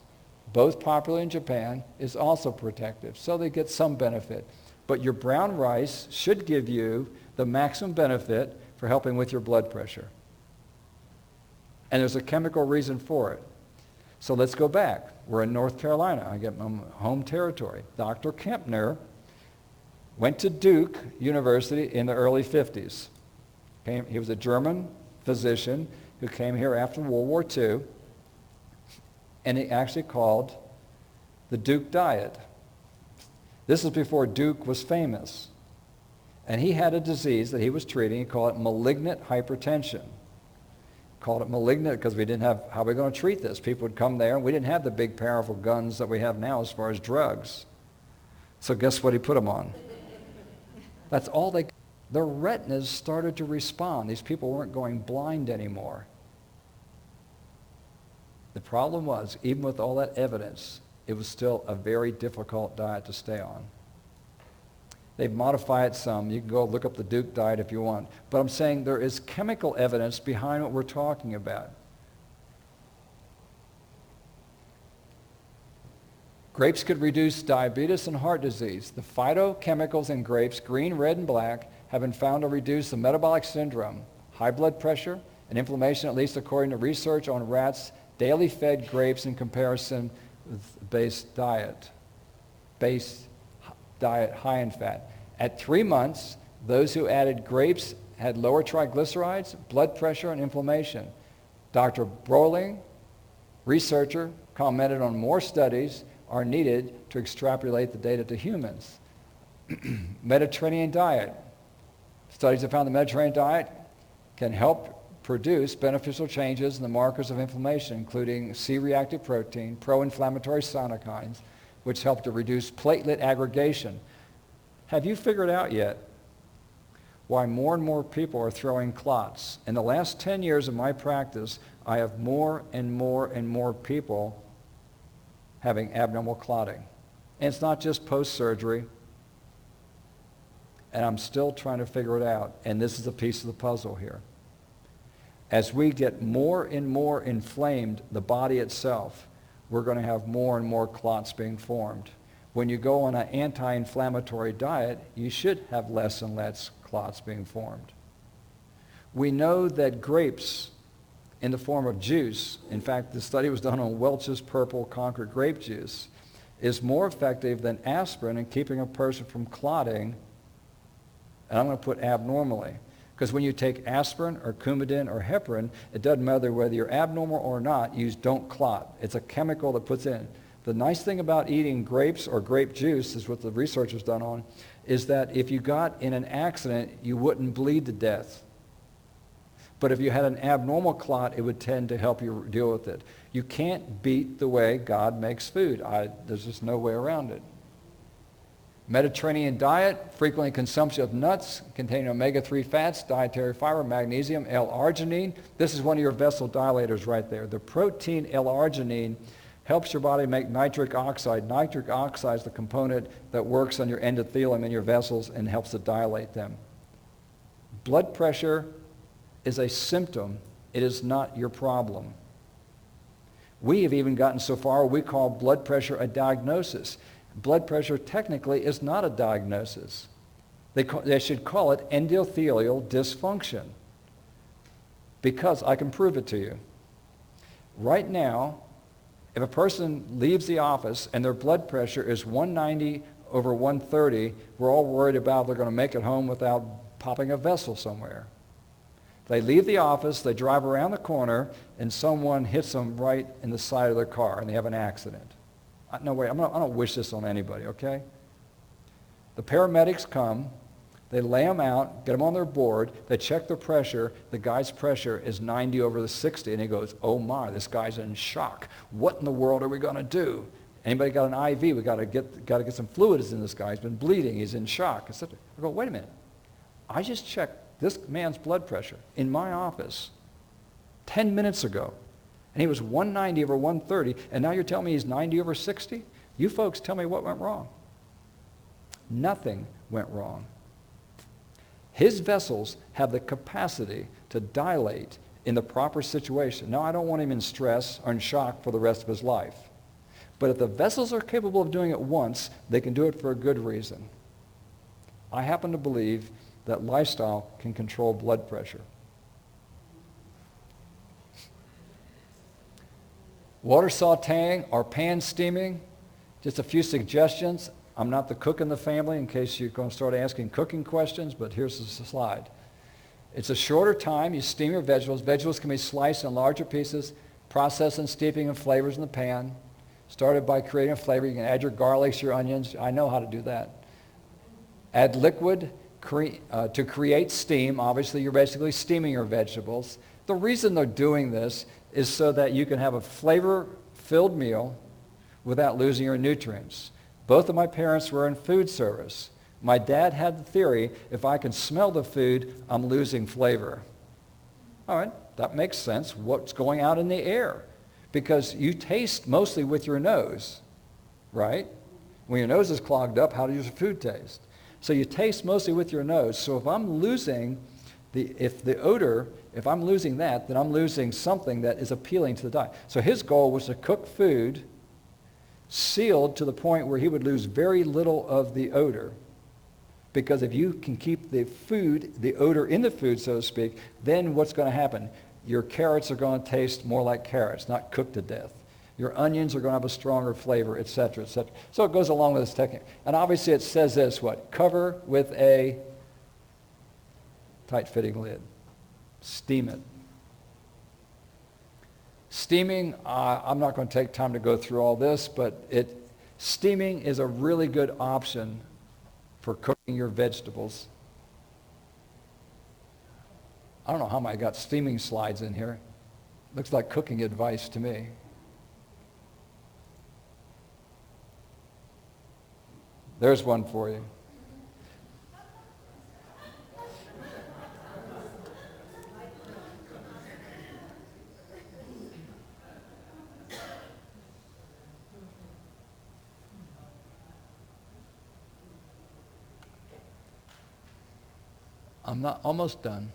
both popular in Japan, is also protective, so they get some benefit. But your brown rice should give you the maximum benefit for helping with your blood pressure. And there's a chemical reason for it. So let's go back. We're in North Carolina. I get my home territory. Dr. Kempner went to Duke University in the early 50s. He was a German physician who came here after World War II, and he actually called the Duke diet. This is before Duke was famous. And he had a disease that he was treating. He called it malignant hypertension. Called it malignant because we didn't have, how are we going to treat this? People would come there, and we didn't have the big powerful guns that we have now as far as drugs. So guess what he put them on? That's all their retinas started to respond. These people weren't going blind anymore. The problem was, even with all that evidence, it was still a very difficult diet to stay on. They've modified it some. You can go look up the Duke diet if you want. But I'm saying there is chemical evidence behind what we're talking about. Grapes could reduce diabetes and heart disease. The phytochemicals in grapes, green, red, and black, have been found to reduce the metabolic syndrome, high blood pressure, and inflammation, at least according to research on rats daily fed grapes in comparison with base diet high in fat. At 3 months, those who added grapes had lower triglycerides, blood pressure, and inflammation. Dr. Broling, researcher, commented on more studies are needed to extrapolate the data to humans. Mediterranean diet. Studies have found the Mediterranean diet can help produce beneficial changes in the markers of inflammation, including C-reactive protein, pro-inflammatory cytokines, which help to reduce platelet aggregation. Have you figured out yet why more and more people are throwing clots? In the last 10 years of my practice, I have more and more and more people having abnormal clotting. And it's not just post-surgery. And I'm still trying to figure it out. And this is a piece of the puzzle here. As we get more and more inflamed, the body itself, we're going to have more and more clots being formed. When you go on an anti-inflammatory diet, you should have less and less clots being formed. We know that grapes in the form of juice, in fact, the study was done on Welch's Purple Concord grape juice, is more effective than aspirin in keeping a person from clotting, and I'm going to put abnormally. Because when you take aspirin or Coumadin or heparin, it doesn't matter whether you're abnormal or not, you don't clot. It's a chemical that puts in. The nice thing about eating grapes or grape juice, is what the research was done on, is that if you got in an accident, you wouldn't bleed to death. But if you had an abnormal clot, it would tend to help you deal with it. You can't beat the way God makes food. There's just no way around it. Mediterranean diet, frequently consumption of nuts containing omega-3 fats, dietary fiber, magnesium, L-arginine. This is one of your vessel dilators right there. The protein L-arginine helps your body make nitric oxide. Nitric oxide is the component that works on your endothelium in your vessels and helps to dilate them. Blood pressure is a symptom. It is not your problem. We have even gotten so far we call blood pressure a diagnosis. Blood pressure technically is not a diagnosis. They should call it endothelial dysfunction because I can prove it to you. Right now, if a person leaves the office and their blood pressure is 190 over 130, we're all worried about they're going to make it home without popping a vessel somewhere. They leave the office, they drive around the corner, and someone hits them right in the side of their car, and they have an accident. No way, I don't wish this on anybody, okay? The paramedics come, they lay them out, get them on their board, they check their pressure. The guy's pressure is 90 over the 60, and he goes, oh my, this guy's in shock. What in the world are we going to do? Anybody got an IV? We got to get some fluids in this guy. He's been bleeding. He's in shock. I go, wait a minute. I just checked this man's blood pressure in my office 10 minutes ago, and he was 190 over 130, and now you're telling me he's 90 over 60? You folks tell me what went wrong. Nothing went wrong. His vessels have the capacity to dilate in the proper situation. Now, I don't want him in stress or in shock for the rest of his life. But if the vessels are capable of doing it once, they can do it for a good reason. I happen to believe that lifestyle can control blood pressure. Water sauteing or pan steaming, just a few suggestions. I'm not the cook in the family in case you're going to start asking cooking questions, but here's the slide. It's a shorter time. You steam your vegetables. Vegetables can be sliced in larger pieces, processed and steeping and flavors in the pan. Started by creating a flavor. You can add your garlics, your onions. I know how to do that. Add liquid to create steam. Obviously, you're basically steaming your vegetables. The reason they're doing this is so that you can have a flavor-filled meal without losing your nutrients. Both of my parents were in food service. My dad had the theory, if I can smell the food, I'm losing flavor. All right, that makes sense. What's going out in the air? Because you taste mostly with your nose, right? When your nose is clogged up, how does your food taste? So you taste mostly with your nose. So if I'm losing if I'm losing that, then I'm losing something that is appealing to the diet. So his goal was to cook food sealed to the point where he would lose very little of the odor. Because if you can keep the odor in the food, so to speak, then what's going to happen? Your carrots are going to taste more like carrots, not cooked to death. Your onions are going to have a stronger flavor, et cetera, et cetera. So it goes along with this technique. And obviously it says this, what? Cover with a tight-fitting lid. Steam it. Steaming, I'm not going to take time to go through all this, but steaming is a really good option for cooking your vegetables. I don't know how I got steaming slides in here. Looks like cooking advice to me. There's one for you. I'm not almost done.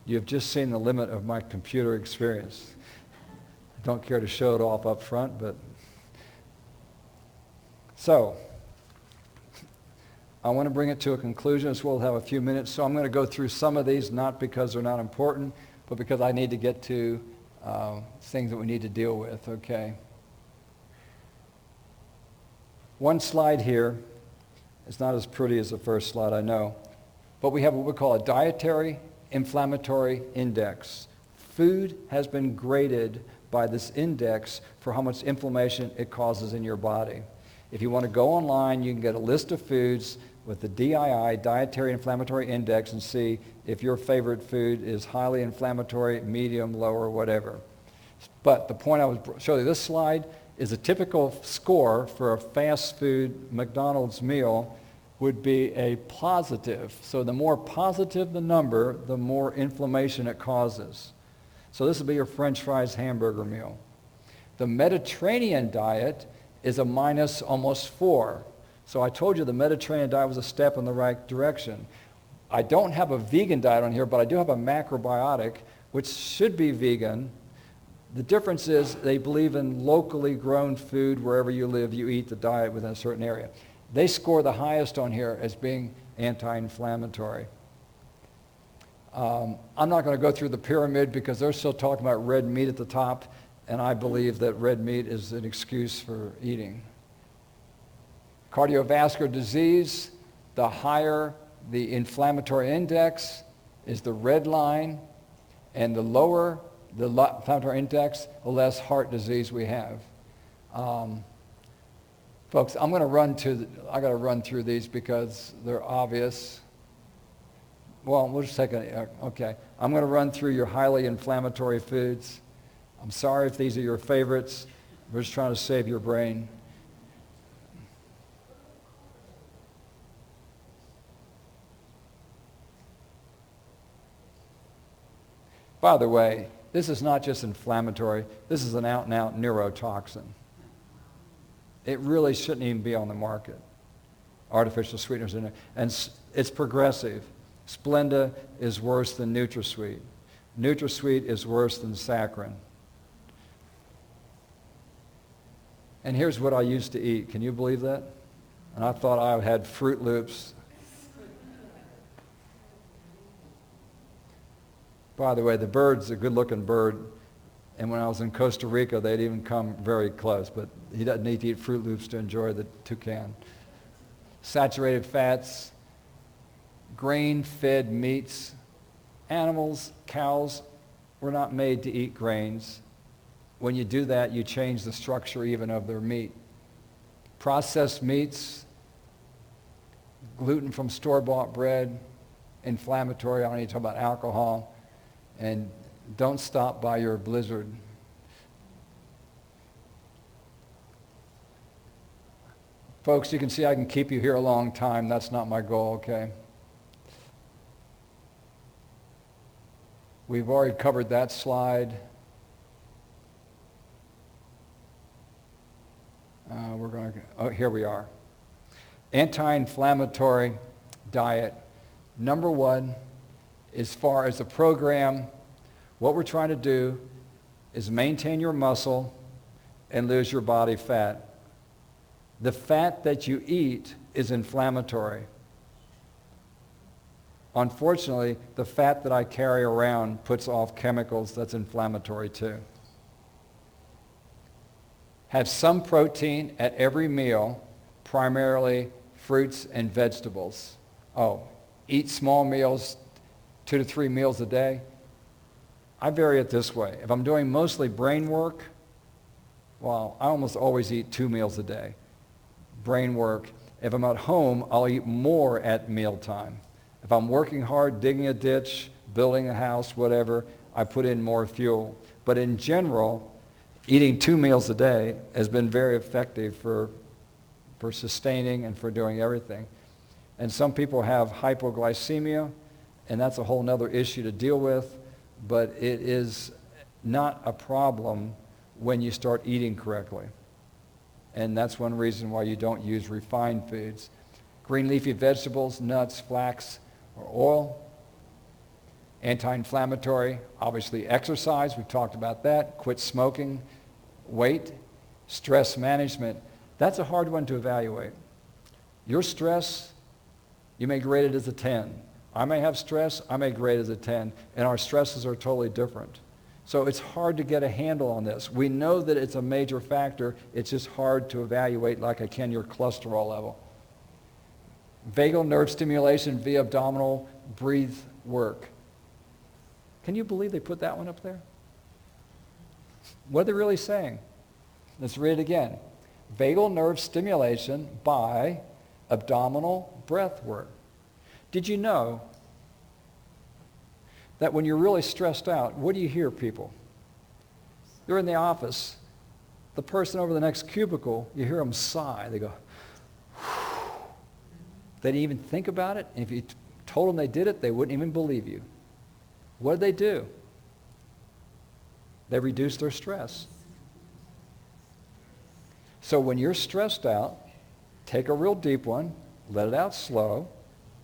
You've just seen the limit of my computer experience. I don't care to show it off up front, but... So, I want to bring it to a conclusion, as we'll have a few minutes. So I'm going to go through some of these, not because they're not important, but because I need to get to things that we need to deal with, okay? One slide here. It's not as pretty as the first slide, I know. But we have what we call a dietary inflammatory index. Food has been graded by this index for how much inflammation it causes in your body. If you want to go online, you can get a list of foods with the DII, Dietary Inflammatory Index, and see if your favorite food is highly inflammatory, medium, low, or whatever. But the point I was showing you, this slide is a typical score for a fast food McDonald's meal would be a positive. So the more positive the number, the more inflammation it causes. So this would be your French fries hamburger meal. The Mediterranean diet is a minus almost 4. So I told you the Mediterranean diet was a step in the right direction. I don't have a vegan diet on here, but I do have a macrobiotic, which should be vegan. The difference is they believe in locally grown food. Wherever you live, you eat the diet within a certain area. They score the highest on here as being anti-inflammatory. I'm not going to go through the pyramid because they're still talking about red meat at the top, and I believe that red meat is an excuse for eating. Cardiovascular disease, the higher the inflammatory index is the red line, and the lower the inflammatory index, the less heart disease we have. Folks, I got to run through these because they're obvious. Well, we'll just take okay. I'm going to run through your highly inflammatory foods. I'm sorry if these are your favorites. We're just trying to save your brain. By the way, this is not just inflammatory. This is an out-and-out neurotoxin. It really shouldn't even be on the market. Artificial sweeteners in it. And it's progressive. Splenda is worse than NutraSweet. NutraSweet is worse than saccharin. And here's what I used to eat. Can you believe that? And I thought I had Fruit Loops. By the way, the bird's a good-looking bird. And when I was in Costa Rica, they'd even come very close. But he doesn't need to eat Fruit Loops to enjoy the toucan. Saturated fats, grain-fed meats. Animals, cows, were not made to eat grains. When you do that, you change the structure even of their meat. Processed meats, gluten from store-bought bread, inflammatory. I don't need to talk about alcohol. And don't stop by your Blizzard. Folks, you can see I can keep you here a long time. That's not my goal, okay? We've already covered that slide. Here we are. Anti-inflammatory diet. Number one, as far as the program, what we're trying to do is maintain your muscle and lose your body fat. The fat that you eat is inflammatory. Unfortunately, the fat that I carry around puts off chemicals that's inflammatory too. Have some protein at every meal, primarily fruits and vegetables. Eat small meals, 2 to 3 meals a day. I vary it this way. If I'm doing mostly brain work, I almost always eat 2 meals a day. Brain work. If I'm at home, I'll eat more at mealtime. If I'm working hard, digging a ditch, building a house, whatever, I put in more fuel. But in general, eating 2 meals a day has been very effective for sustaining and for doing everything. And some people have hypoglycemia, and that's a whole other issue to deal with, but it is not a problem when you start eating correctly. And that's one reason why you don't use refined foods. Green leafy vegetables, nuts, flax, or oil. Anti-inflammatory, obviously exercise, we've talked about that. Quit smoking. Weight. Stress management. That's a hard one to evaluate. Your stress, you may grade it as a 10. I may have stress, I may grade it as a 10, and our stresses are totally different. So it's hard to get a handle on this. We know that it's a major factor. It's just hard to evaluate like I can your cholesterol level. Vagal nerve stimulation via abdominal breathe work. Can you believe they put that one up there? What are they really saying? Let's read it again. Vagal nerve stimulation by abdominal breath work. Did you know that when you're really stressed out, what do you hear, people? You're in the office. The person over the next cubicle, you hear them sigh. They go, whew. They didn't even think about it. And if you told them they did it, they wouldn't even believe you. What did they do? They reduced their stress. So when you're stressed out, take a real deep one, let it out slow.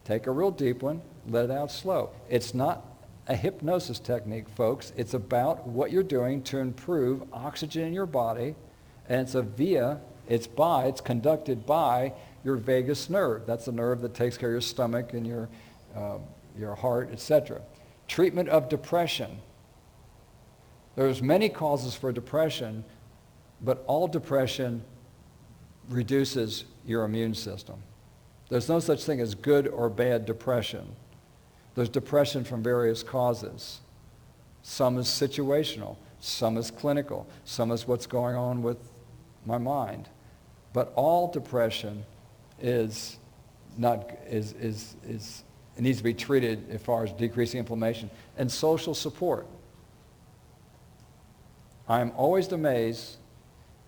Take a real deep one, let it out slow. It's not a hypnosis technique, folks. It's about what you're doing to improve oxygen in your body, and it's conducted by your vagus nerve. That's the nerve that takes care of your stomach and your heart, etc. Treatment of depression. There's many causes for depression, but all depression reduces your immune system. There's no such thing as good or bad depression. There's depression from various causes. Some is situational, some is clinical, some is what's going on with my mind. But all depression it needs to be treated as far as decreasing inflammation. And social support. I'm always amazed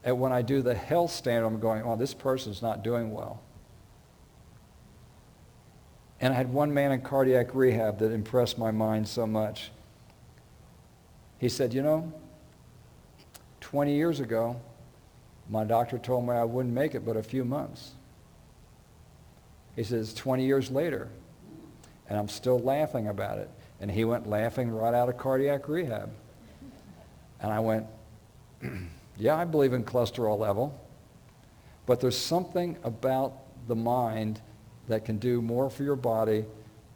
at when I do the health standard, I'm going, oh, this person's not doing well. And I had one man in cardiac rehab that impressed my mind so much. He said, 20 years ago, my doctor told me I wouldn't make it but a few months. He says, 20 years later, and I'm still laughing about it. And he went laughing right out of cardiac rehab. And I went, yeah, I believe in cholesterol level, but there's something about the mind that can do more for your body.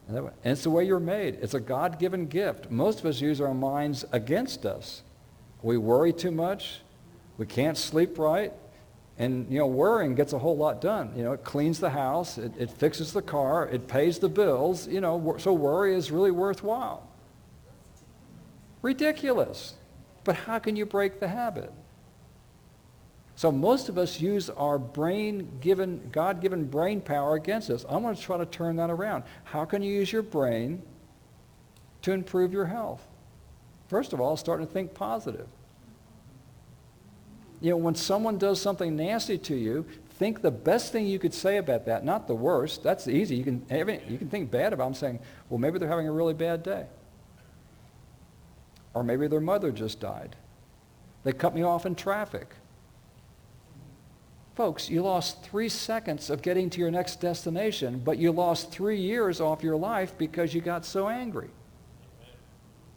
And it's the way you're made. It's a God-given gift. Most of us use our minds against us. We worry too much. We can't sleep right. And, worrying gets a whole lot done. It cleans the house. It fixes the car. It pays the bills. So worry is really worthwhile. Ridiculous. But how can you break the habit? So most of us use our God-given brain power against us. I'm going to try to turn that around. How can you use your brain to improve your health? First of all, starting to think positive. When someone does something nasty to you, think the best thing you could say about that, not the worst. That's easy. You can think bad about them, saying, well, maybe they're having a really bad day. Or maybe their mother just died. They cut me off in traffic. Folks, you lost 3 seconds of getting to your next destination, but you lost 3 years off your life because you got so angry.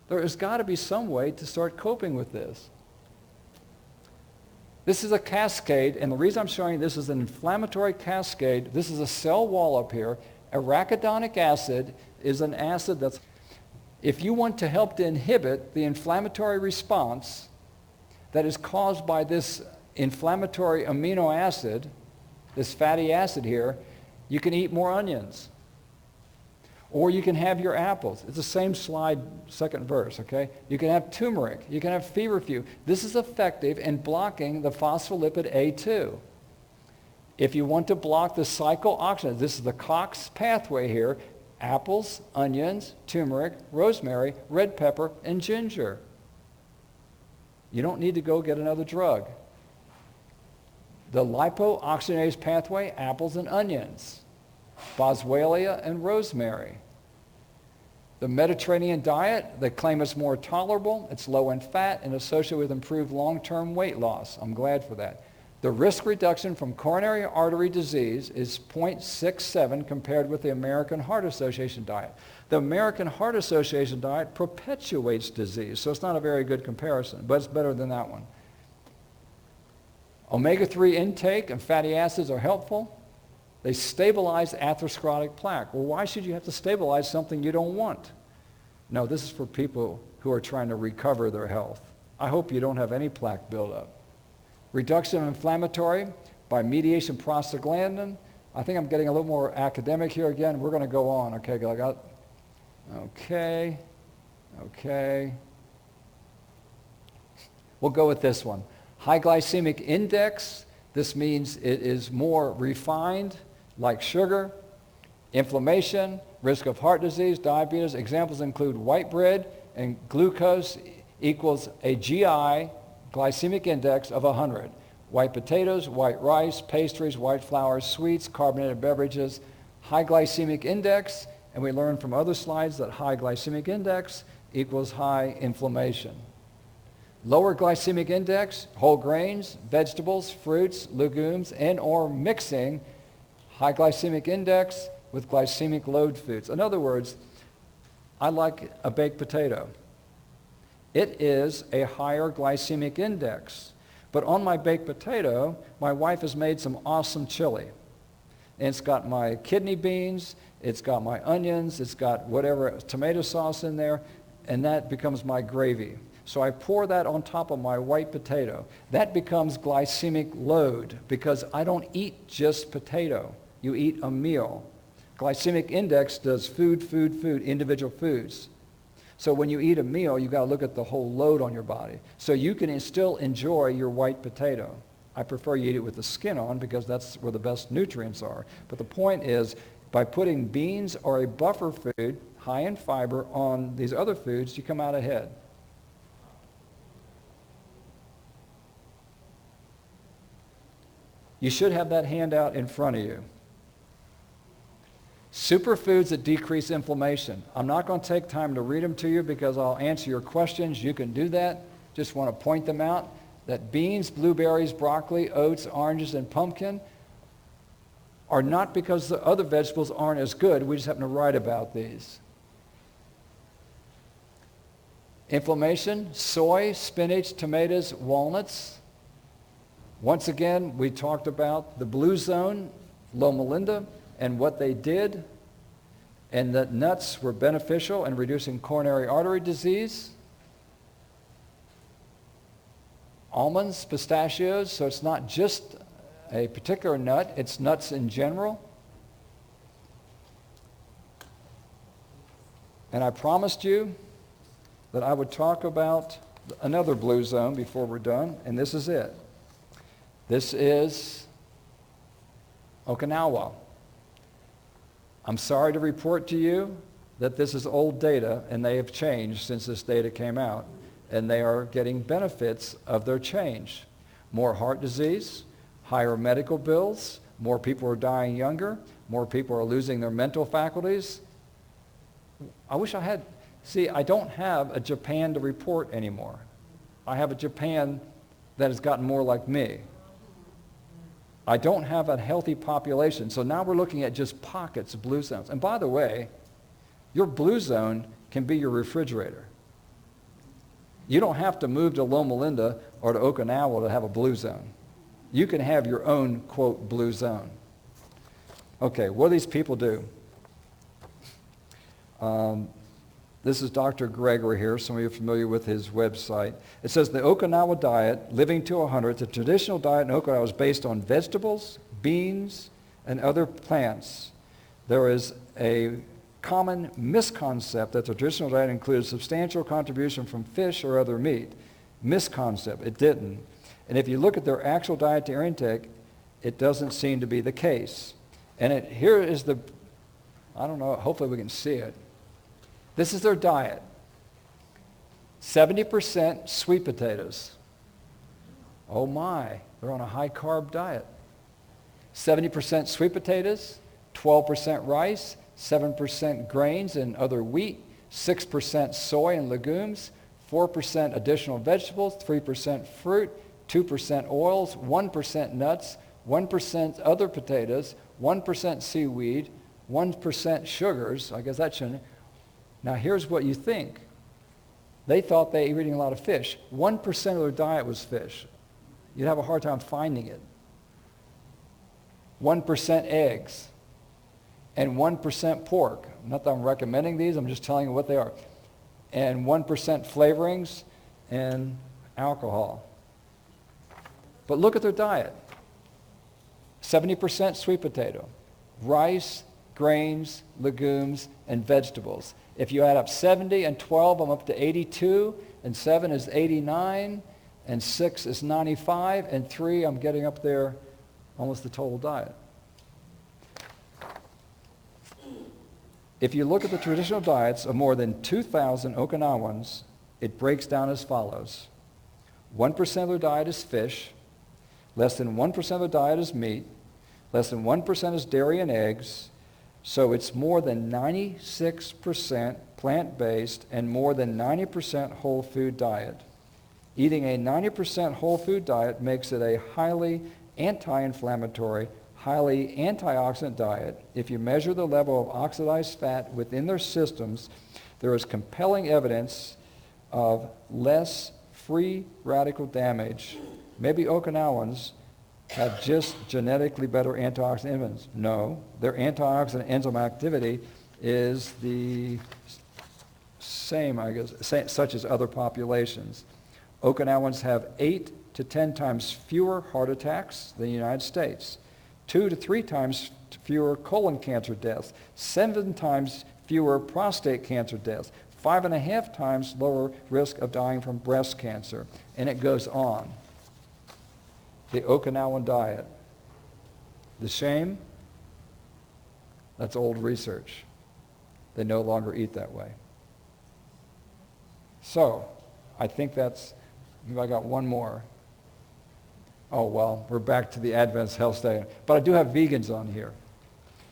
There has got to be some way to start coping with this. This is a cascade, and the reason I'm showing you this is an inflammatory cascade. This is a cell wall up here. Arachidonic acid is an acid that's... If you want to help to inhibit the inflammatory response that is caused by this inflammatory amino acid, this fatty acid here, you can eat more onions. Or you can have your apples. It's the same slide, second verse, okay? You can have turmeric. You can have feverfew. This is effective in blocking the phospholipid A2. If you want to block the cyclooxygenase, this is the COX pathway here, apples, onions, turmeric, rosemary, red pepper, and ginger. You don't need to go get another drug. The lipooxygenase pathway, apples and onions, boswellia and rosemary. The Mediterranean diet, they claim it's more tolerable, it's low in fat, and associated with improved long-term weight loss. I'm glad for that. The risk reduction from coronary artery disease is 0.67 compared with the American Heart Association diet. The American Heart Association diet perpetuates disease, so it's not a very good comparison, but it's better than that one. Omega-3 intake and fatty acids are helpful. They stabilize atherosclerotic plaque. Well, why should you have to stabilize something you don't want? No, this is for people who are trying to recover their health. I hope you don't have any plaque buildup. Reduction of inflammatory by mediation prostaglandin. I think I'm getting a little more academic here again. We're going to go on. Okay. We'll go with this one. High glycemic index. This means it is more refined, like sugar. Inflammation, risk of heart disease, diabetes. Examples include white bread and glucose equals a GI glycemic index of 100. White potatoes, white rice, pastries, white flours, sweets, carbonated beverages, high glycemic index, and we learned from other slides that high glycemic index equals high inflammation. Lower glycemic index, whole grains, vegetables, fruits, legumes, and or mixing high glycemic index with glycemic load foods. In other words, I like a baked potato. It is a higher glycemic index. But on my baked potato, my wife has made some awesome chili. And it's got my kidney beans, it's got my onions, it's got whatever tomato sauce in there, and that becomes my gravy. So I pour that on top of my white potato. That becomes glycemic load because I don't eat just potato. You eat a meal. Glycemic index does food, individual foods. So when you eat a meal, you've got to look at the whole load on your body. So you can still enjoy your white potato. I prefer you eat it with the skin on because that's where the best nutrients are. But the point is, by putting beans or a buffer food, high in fiber, on these other foods, you come out ahead. You should have that handout in front of you. Superfoods that decrease inflammation. I'm not going to take time to read them to you because I'll answer your questions. You can do that. Just want to point them out. That beans, blueberries, broccoli, oats, oranges, and pumpkin are not because the other vegetables aren't as good. We just happen to write about these. Inflammation, soy, spinach, tomatoes, walnuts. Once again, we talked about the blue zone, Loma Linda, and what they did, and that nuts were beneficial in reducing coronary artery disease. Almonds, pistachios, so it's not just a particular nut, it's nuts in general. And I promised you that I would talk about another blue zone before we're done, and this is it. This is Okinawa. I'm sorry to report to you that this is old data, and they have changed since this data came out, and they are getting benefits of their change. More heart disease, higher medical bills, more people are dying younger, more people are losing their mental faculties. I wish I had, I don't have a Japan to report anymore. I have a Japan that has gotten more like me. I don't have a healthy population. So now we're looking at just pockets of blue zones. And by the way, your blue zone can be your refrigerator. You don't have to move to Loma Linda or to Okinawa to have a blue zone. You can have your own, quote, blue zone. Okay, what do these people do? This is Dr. Gregory here. Some of you are familiar with his website. It says the Okinawa diet, living to 100, the traditional diet in Okinawa is based on vegetables, beans, and other plants. There is a common misconcept that the traditional diet includes substantial contribution from fish or other meat. Misconcept. It didn't. And if you look at their actual dietary intake, it doesn't seem to be the case. And here is the, I don't know, hopefully we can see it. This is their diet. 70% sweet potatoes. Oh my, they're on a high carb diet. 70% sweet potatoes, 12% rice, 7% grains and other wheat, 6% soy and legumes, 4% additional vegetables, 3% fruit, 2% oils, 1% nuts, 1% other potatoes, 1% seaweed, 1% sugars. I guess that shouldn't. Now here's what you think. They thought they were eating a lot of fish. 1% of their diet was fish. You'd have a hard time finding it. 1% eggs and 1% pork. Not that I'm recommending these, I'm just telling you what they are. and 1% flavorings and alcohol. But look at their diet. 70% sweet potato, rice, grains, legumes, and vegetables. If you add up 70 and 12, I'm up to 82, and 7 is 89, and 6 is 95, and 3, I'm getting up there almost the total diet. If you look at the traditional diets of more than 2,000 Okinawans, it breaks down as follows. 1% of their diet is fish, less than 1% of their diet is meat, less than 1% is dairy and eggs, so it's more than 96% plant-based and more than 90% whole food diet. Eating a 90% whole food diet makes it a highly anti-inflammatory, highly antioxidant diet. If you measure the level of oxidized fat within their systems, there is compelling evidence of less free radical damage. Maybe Okinawans have just genetically better antioxidant enzymes. No, their antioxidant enzyme activity is the same, I guess, such as other populations. Okinawans have 8 to 10 times fewer heart attacks than the United States, 2 to 3 times fewer colon cancer deaths, 7 times fewer prostate cancer deaths, 5.5 times lower risk of dying from breast cancer, and it goes on. The Okinawan diet. The shame? That's old research. They no longer eat that way. So, I think that's, I got one more. Oh, well, we're back to the Adventist health statement. But I do have vegans on here.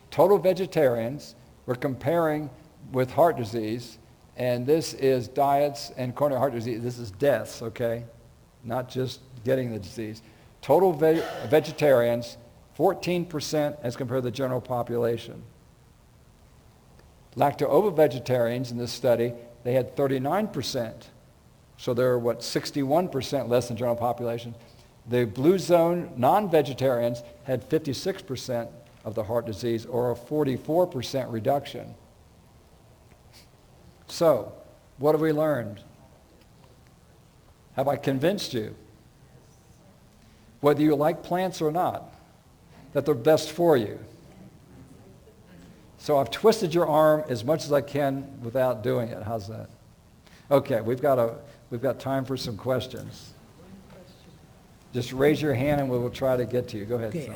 Total vegetarians, we're comparing with heart disease, and this is diets and coronary heart disease. This is deaths, okay? Not just getting the disease. Total vegetarians, 14% as compared to the general population. Lacto-ovo-vegetarians in this study, they had 39%. So they're, 61% less than general population. The blue zone non-vegetarians had 56% of the heart disease, or a 44% reduction. So, what have we learned? Have I convinced you? Whether you like plants or not, that they're best for you. So I've twisted your arm as much as I can without doing it. How's that? Okay, we've got time for some questions. Just raise your hand and we will try to get to you. Go ahead. Okay,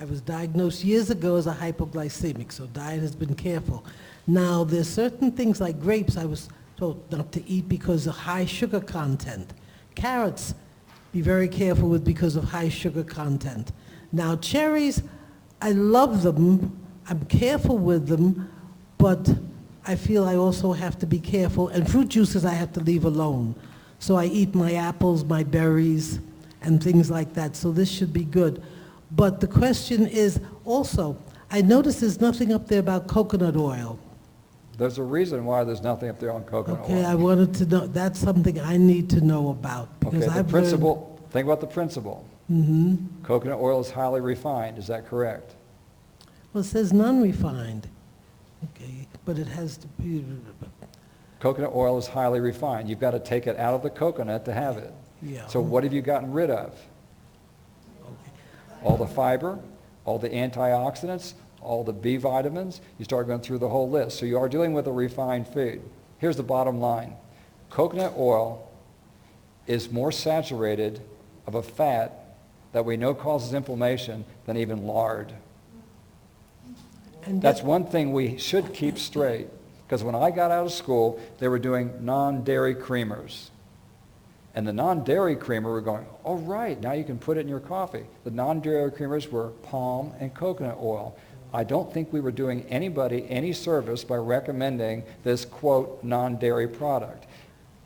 I was diagnosed years ago as a hypoglycemic, so diet has been careful. Now, there's certain things like grapes I was told not to eat because of high sugar content. Carrots, be very careful with because of high sugar content. Now, cherries, I love them. I'm careful with them, but I feel I also have to be careful. And fruit juices I have to leave alone. So I eat my apples, my berries, and things like that. So this should be good. But the question is also, I noticed there's nothing up there about coconut oil. There's a reason why there's nothing up there on coconut oil. Okay, I wanted to know, that's something I need to know about. Because Okay, the I've principle, think about the principle. Mm-hmm. Coconut oil is highly refined, is that correct? Well, it says non-refined. Okay, but it has to be. Coconut oil is highly refined. You've got to take it out of the coconut to have it. Yeah. So what have you gotten rid of? Okay. All the fiber, all the antioxidants, all the B vitamins. You start going through the whole list. So you are dealing with a refined food. Here's the bottom line. Coconut oil is more saturated of a fat that we know causes inflammation than even lard. And That's one thing we should keep straight, because when I got out of school, they were doing non-dairy creamers. And the non-dairy creamer were going, oh, right, now you can put it in your coffee. The non-dairy creamers were palm and coconut oil. I don't think we were doing anybody any service by recommending this, quote, non-dairy product.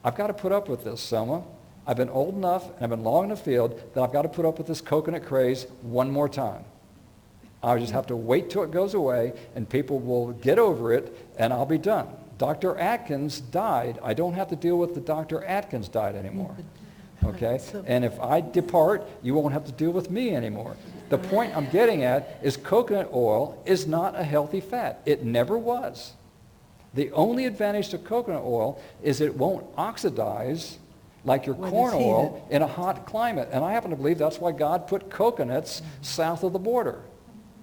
I've got to put up with this, Selma. I've been old enough and I've been long in the field that I've got to put up with this coconut craze one more time. I'll just have to wait till it goes away and people will get over it and I'll be done. Dr. Atkins died. I don't have to deal with the Dr. Atkins diet anymore. Okay? And if I depart, you won't have to deal with me anymore. The point I'm getting at is coconut oil is not a healthy fat. It never was. The only advantage to coconut oil is it won't oxidize like your When corn it's oil heated. in a hot climate. And I happen to believe that's why God put coconuts south of the border,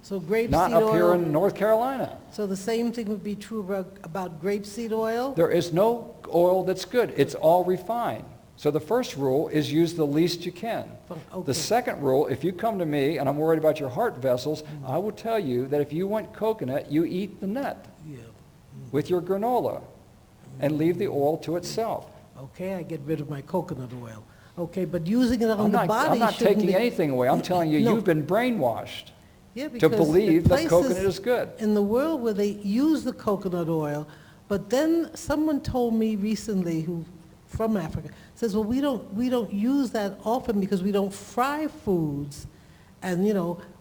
So grapeseed not up here oil, in North Carolina. so the same thing would be true about grapeseed oil? There is no oil that's good. It's all refined. So the first rule is use the least you can. Okay. The second rule, if you come to me and I'm worried about your heart vessels, I will tell you that if you want coconut, you eat the nut Yeah. with your granola and leave the oil to itself. Okay, I get rid of my coconut oil. Okay, but using it on I'm the not, body I'm not shouldn't taking be... anything away. I'm telling you, No. you've been brainwashed Yeah, to because believe the that coconut places is good. in the world where they use the coconut oil, but then someone told me recently, who from Africa, says, well, we don't use that often because we don't fry foods, and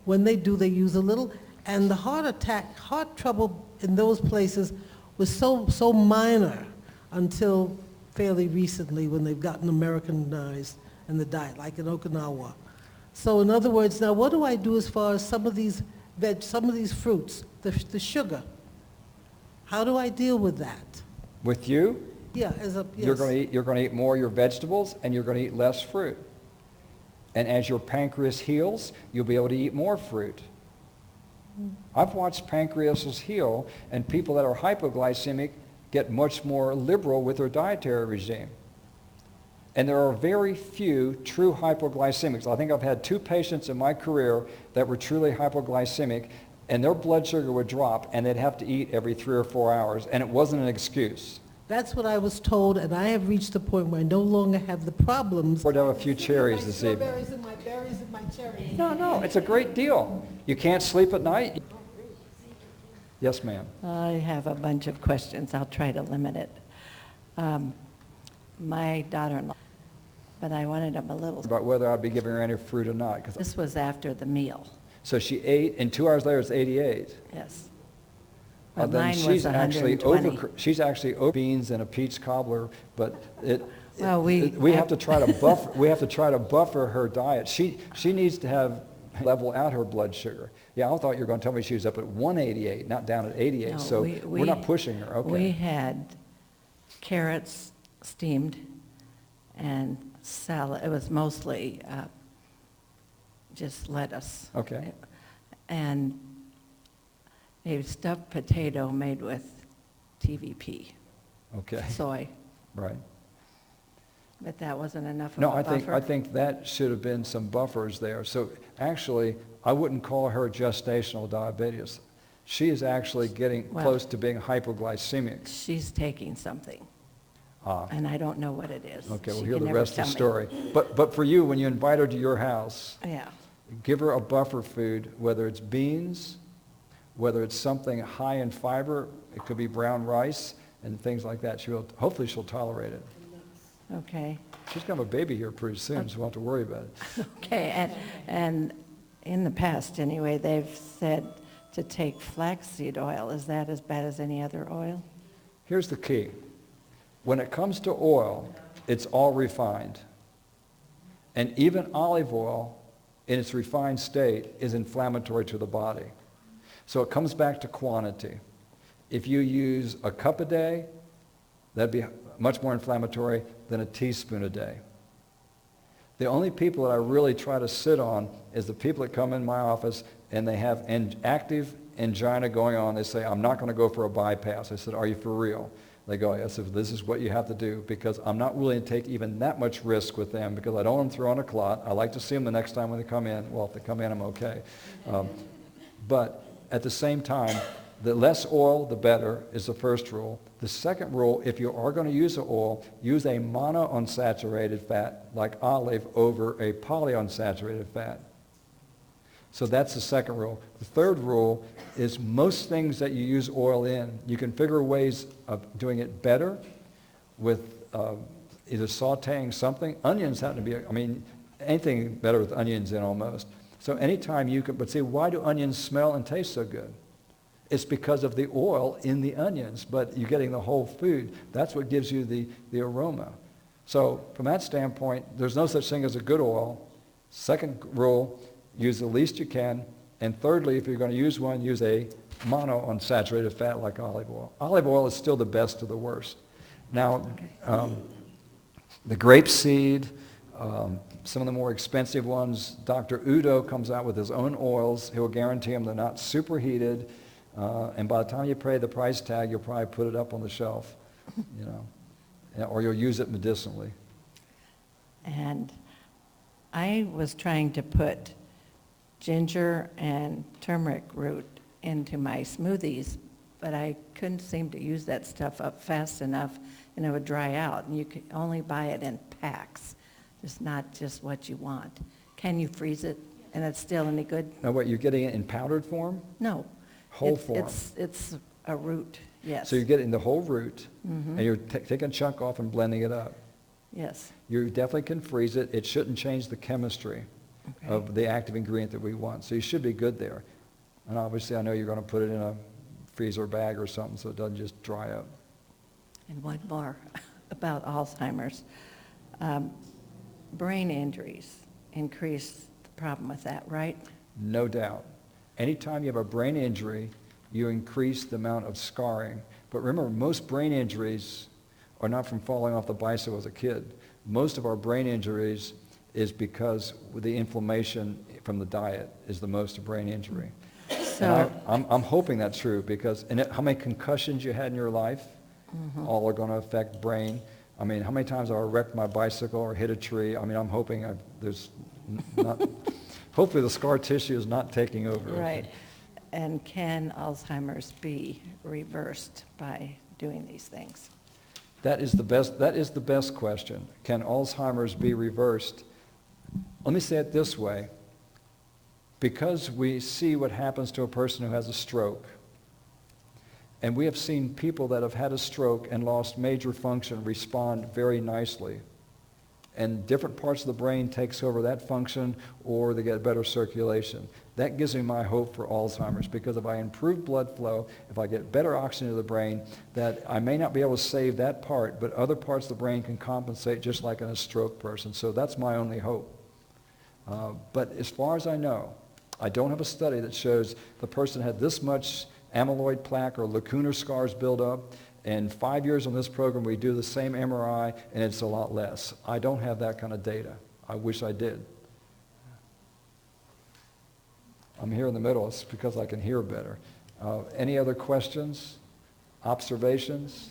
when they do, they use a little, and the heart trouble in those places was so minor until fairly recently when they've gotten Americanized in the diet, like in Okinawa. So in other words, now what do I do as far as some of these fruits, the sugar? How do I deal with that? With you, Yeah, you're going to eat more of your vegetables and you're going to eat less fruit. And as your pancreas heals, you'll be able to eat more fruit. I've watched pancreases heal, and people that are hypoglycemic get much more liberal with their dietary regime. And there are very few true hypoglycemics. I think I've had 2 patients in my career that were truly hypoglycemic, and their blood sugar would drop, and they'd have to eat every 3 or 4 hours, and it wasn't an excuse. That's what I was told, and I have reached the point where I no longer have the problems. We're to have a few cherries this evening. Strawberries and my berries and my cherries. No, it's a great deal. You can't sleep at night? Yes, ma'am. I have a bunch of questions. I'll try to limit it. My daughter-in-law, but I wanted them a little. About whether I'd be giving her any fruit or not. This was after the meal, So she ate, and 2 hours later it's 88. yes. Well, But then mine she's was actually 120. she's actually over beans and a peach cobbler, but Well, we have to try to buffer her diet. She needs to have level out her blood sugar. Yeah, I thought you were going to tell me she was up at 188, not down at 88. No, So we're not pushing her. Okay. We had carrots steamed and salad. It was mostly just lettuce. Okay. And a stuffed potato made with TVP, Okay. soy, Right. but that wasn't enough of No, a buffer. I think that should have been some buffers there. So actually, I wouldn't call her gestational diabetes. She is actually getting Well- close to being hypoglycemic. She's taking something, Ah. and I don't know what it is. Okay, we'll She hear can the never rest of the tell me. story. But for you, when you invite her to your house, Yeah, give her a buffer food, whether it's beans, whether it's something high in fiber, it could be brown rice and things like that. Hopefully she'll tolerate it. okay. She's going to have a baby here pretty soon, so we won't have to worry about it. Okay, and in the past, anyway, they've said to take flaxseed oil. Is that as bad as any other oil? Here's the key. When it comes to oil, it's all refined. And even olive oil, in its refined state, is inflammatory to the body. So it comes back to quantity. If you use a cup a day, that'd be much more inflammatory than a teaspoon a day. The only people that I really try to sit on is the people that come in my office and they have active angina going on. They say, I'm not going to go for a bypass. I said, are you for real? They go, yes, this is what you have to do, because I'm not willing to take even that much risk with them, because I don't want them to throw on a clot. I like to see them the next time when they come in. Well, if they come in, I'm okay. But at the same time, the less oil, the better, is the first rule. The second rule, if you are going to use the oil, use a monounsaturated fat like olive over a polyunsaturated fat. So that's the second rule. The third rule is most things that you use oil in, you can figure ways of doing it better with either sauteing something. Onions happen to be, anything better with onions in almost. So anytime you can, but see, why do onions smell and taste so good? It's because of the oil in the onions, but you're getting the whole food. That's what gives you the aroma. So from that standpoint, there's no such thing as a good oil. Second rule, use the least you can. And thirdly, if you're going to use one, use a monounsaturated fat like olive oil. Olive oil is still the best of the worst. Now, the grapeseed, some of the more expensive ones, Dr. Udo comes out with his own oils. He'll guarantee them they're not superheated. And by the time you pay the price tag, you'll probably put it up on the shelf, or you'll use it medicinally. And I was trying to put ginger and turmeric root into my smoothies, but I couldn't seem to use that stuff up fast enough, and it would dry out. And you could only buy it in packs. It's not just what you want. Can you freeze it, and it's still any good? Now, what, you're getting it in powdered form? No. Whole form? It's a root, yes. So you're getting the whole root, and you're taking a chunk off and blending it up. Yes. You definitely can freeze it. It shouldn't change the chemistry of the active ingredient that we want. So you should be good there. And obviously, I know you're going to put it in a freezer bag or something so it doesn't just dry up. And one more about Alzheimer's. Brain injuries increase the problem with that, right? No doubt. Anytime you have a brain injury, you increase the amount of scarring. But remember, most brain injuries are not from falling off the bicycle as a kid. Most of our brain injuries is because the inflammation from the diet is the most brain injury. So And I'm hoping that's true because how many concussions you had in your life, all are going to affect brain. I mean, how many times have I wrecked my bicycle or hit a tree? I mean, I'm hoping there's not, hopefully the scar tissue is not taking over. right. And can Alzheimer's be reversed by doing these things? That is the best question. Can Alzheimer's be reversed? Let me say it this way. Because we see what happens to a person who has a stroke, and we have seen people that have had a stroke and lost major function respond very nicely. And different parts of the brain takes over that function, or they get better circulation. That gives me my hope for Alzheimer's, because if I improve blood flow, if I get better oxygen to the brain, that I may not be able to save that part, but other parts of the brain can compensate just like in a stroke person. So that's my only hope. But as far as I know, I don't have a study that shows the person had this much amyloid plaque or lacunar scars build up. In 5 years on this program, we do the same MRI, and it's a lot less. I don't have that kind of data. I wish I did. I'm here in the middle. It's because I can hear better. Any other questions? Observations?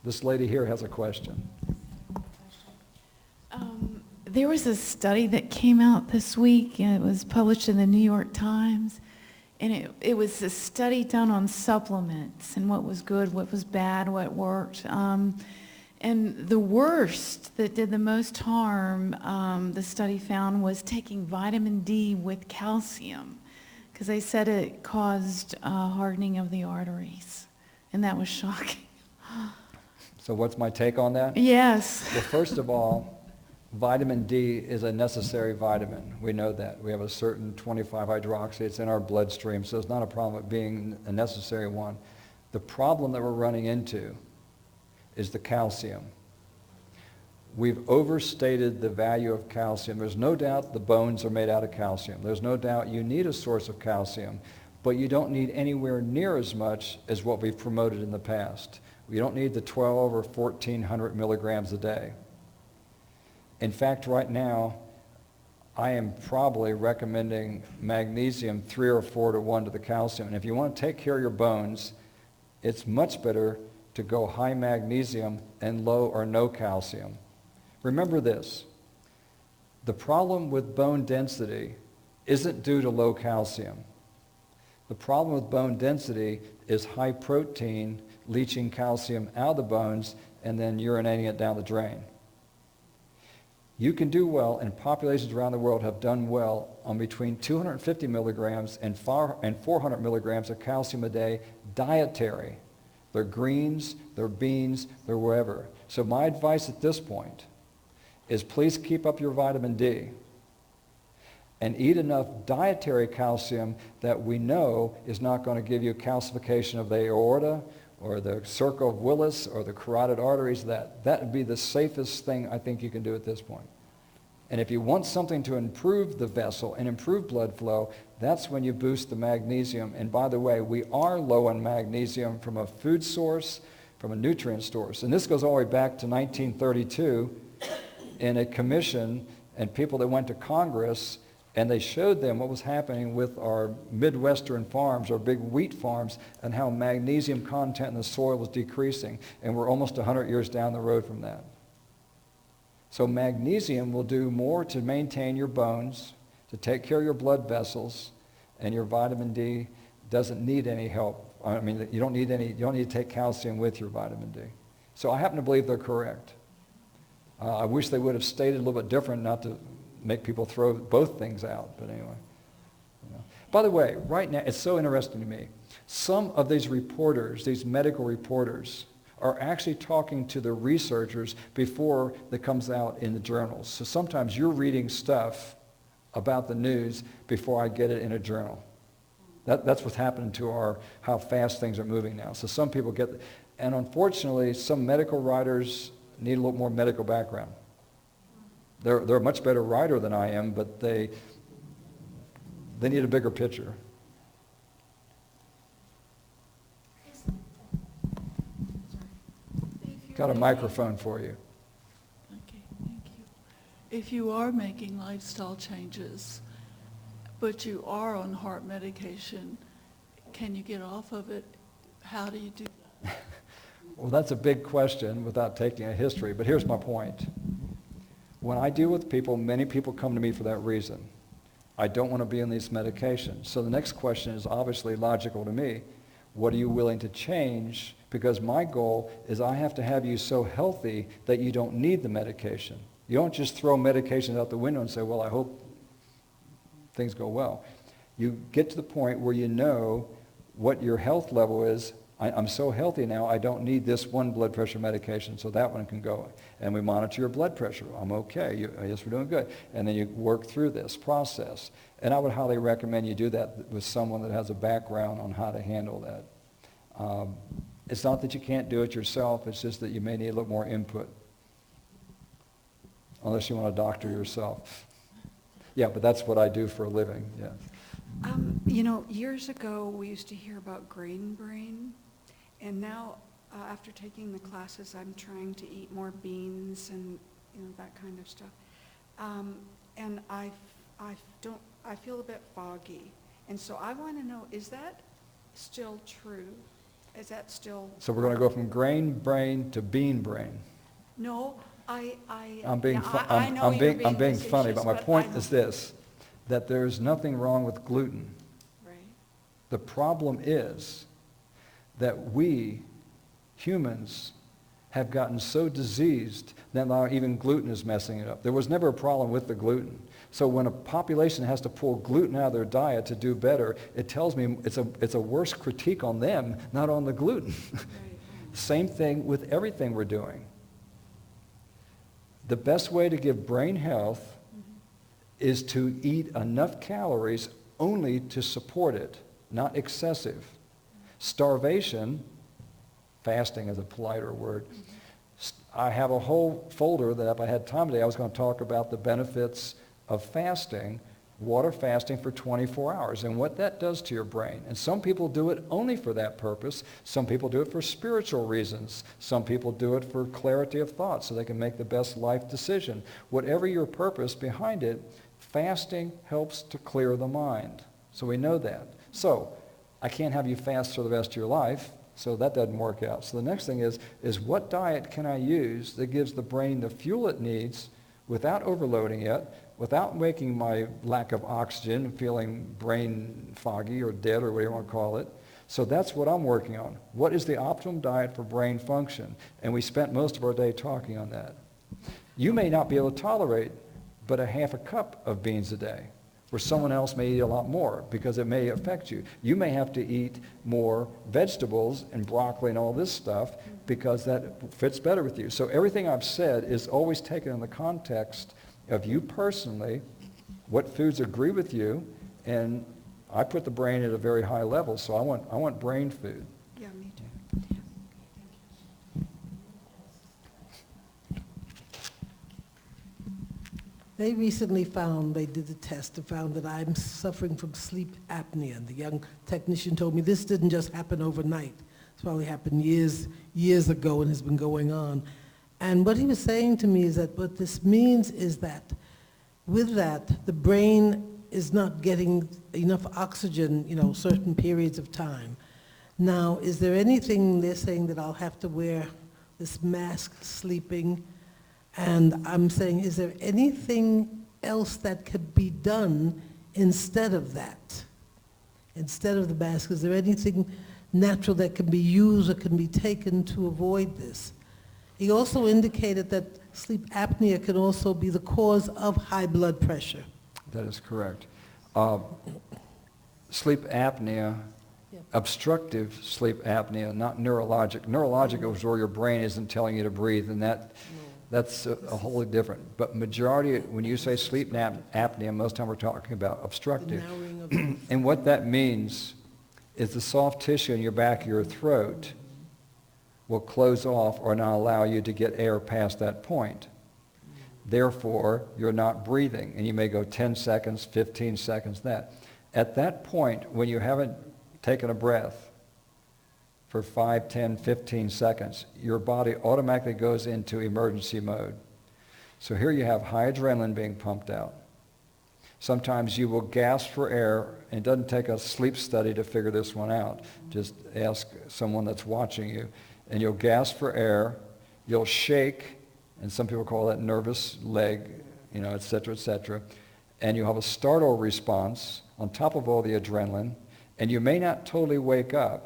This lady here has a question. There was a study that came out this week, and it was published in the New York Times, and it was a study done on supplements and what was good, what was bad, what worked. And the worst that did the most harm, the study found, was taking vitamin D with calcium, because they said it caused hardening of the arteries, and that was shocking. So what's my take on that? Yes. Well, first of all, vitamin D is a necessary vitamin. We know that. We have a certain 25-hydroxy. It's in our bloodstream, so it's not a problem with being a necessary one. The problem that we're running into is the calcium. We've overstated the value of calcium. There's no doubt the bones are made out of calcium. There's no doubt you need a source of calcium, but you don't need anywhere near as much as what we've promoted in the past. You don't need the 12 or 1,400 milligrams a day. In fact, right now, I am probably recommending magnesium 3 or 4 to 1 to the calcium. And if you want to take care of your bones, it's much better to go high magnesium and low or no calcium. Remember this. The problem with bone density isn't due to low calcium. The problem with bone density is high protein leaching calcium out of the bones and then urinating it down the drain. You can do well, and populations around the world have done well on between 250 milligrams and 400 milligrams of calcium a day dietary. They're greens, they're beans, they're wherever. So my advice at this point is please keep up your vitamin D and eat enough dietary calcium that we know is not going to give you calcification of the aorta or the circle of Willis or the carotid arteries. That would be the safest thing I think you can do at this point. And if you want something to improve the vessel and improve blood flow, that's when you boost the magnesium. And by the way, we are low in magnesium from a food source, from a nutrient source. And this goes all the way back to 1932 in a commission and people that went to Congress, and they showed them what was happening with our Midwestern farms, our big wheat farms, and how magnesium content in the soil was decreasing. And we're almost 100 years down the road from that. So magnesium will do more to maintain your bones, to take care of your blood vessels, and your vitamin D doesn't need any help. I mean, you don't need to take calcium with your vitamin D. So I happen to believe they're correct. I wish they would have stated a little bit different, not to make people throw both things out, but anyway. By the way, right now, it's so interesting to me. Some of these reporters, these medical reporters, are actually talking to the researchers before it comes out in the journals. So sometimes you're reading stuff about the news before I get it in a journal. That's what's happening to how fast things are moving now. So some people and unfortunately, some medical writers need a little more medical background. They're a much better writer than I am, but they need a bigger picture. Got a microphone for you. Okay, thank you. If you are making lifestyle changes, but you are on heart medication, can you get off of it? How do you do that? Well, that's a big question without taking a history, but here's my point. When I deal with people, many people come to me for that reason. I don't want to be on these medications. So the next question is obviously logical to me. What are you willing to change? Because my goal is I have to have you so healthy that you don't need the medication. You don't just throw medications out the window and say, well, I hope things go well. You get to the point where you know what your health level is. I'm so healthy now, I don't need this one blood pressure medication, so that one can go. And we monitor your blood pressure. I'm okay. Yes, we're doing good. And then you work through this process. And I would highly recommend you do that with someone that has a background on how to handle that. It's not that you can't do it yourself. It's just that you may need a little more input. Unless you want to doctor yourself. Yeah, but that's what I do for a living, yeah. Years ago, we used to hear about grain brain. And now, after taking the classes, I'm trying to eat more beans and, that kind of stuff. And I feel a bit foggy. And so I want to know, is that still true? Is that still... So we're going to go from grain brain to bean brain. No, I'm being being funny, but my facetious, point is this, that there's nothing wrong with gluten. Right. The problem is that we, humans, have gotten so diseased that now even gluten is messing it up. There was never a problem with the gluten. So when a population has to pull gluten out of their diet to do better, it tells me it's a worse critique on them, not on the gluten. Right. Same thing with everything we're doing. The best way to give brain health is to eat enough calories only to support it, not excessive. Starvation, fasting is a politer word. I have a whole folder that if I had time today, I was going to talk about the benefits of fasting, water fasting for 24 hours and what that does to your brain. And some people do it only for that purpose. Some people do it for spiritual reasons. Some people do it for clarity of thought so they can make the best life decision. Whatever your purpose behind it, fasting helps to clear the mind. So we know that. So I can't have you fast for the rest of your life, so that doesn't work out. So the next thing is what diet can I use that gives the brain the fuel it needs without overloading it, without making my lack of oxygen and feeling brain foggy or dead or whatever you want to call it. So that's what I'm working on. What is the optimum diet for brain function? And we spent most of our day talking on that. You may not be able to tolerate but a half a cup of beans a day, where someone else may eat a lot more because it may affect you. You may have to eat more vegetables and broccoli and all this stuff because that fits better with you. So everything I've said is always taken in the context of you personally, what foods agree with you, and I put the brain at a very high level, so I want brain food. Yeah, me too. They recently found, they did the test and found that I'm suffering from sleep apnea. And the young technician told me this didn't just happen overnight. It's probably happened years ago and has been going on. And what he was saying to me is that what this means is that with that, the brain is not getting enough oxygen, certain periods of time. Now, is there anything they're saying that I'll have to wear this mask sleeping? And I'm saying, is there anything else that could be done instead of that? Instead of the mask, is there anything natural that can be used or can be taken to avoid this? He also indicated that sleep apnea can also be the cause of high blood pressure. That is correct. Sleep apnea, obstructive sleep apnea, not neurologic. Neurologic is where your brain isn't telling you to breathe, and that's a wholly different. But majority, when you say sleep apnea, most of the time we're talking about obstructive. And what that means is the soft tissue in your back of your throat will close off or not allow you to get air past that point. Therefore, you're not breathing, and you may go 10 seconds, 15 seconds, that. At that point, when you haven't taken a breath for 5, 10, 15 seconds, your body automatically goes into emergency mode. So here you have high adrenaline being pumped out. Sometimes you will gasp for air, and it doesn't take a sleep study to figure this one out. Just ask someone that's watching you. And you'll gasp for air, you'll shake, and some people call that nervous leg, et cetera, and you'll have a startle response on top of all the adrenaline, and you may not totally wake up,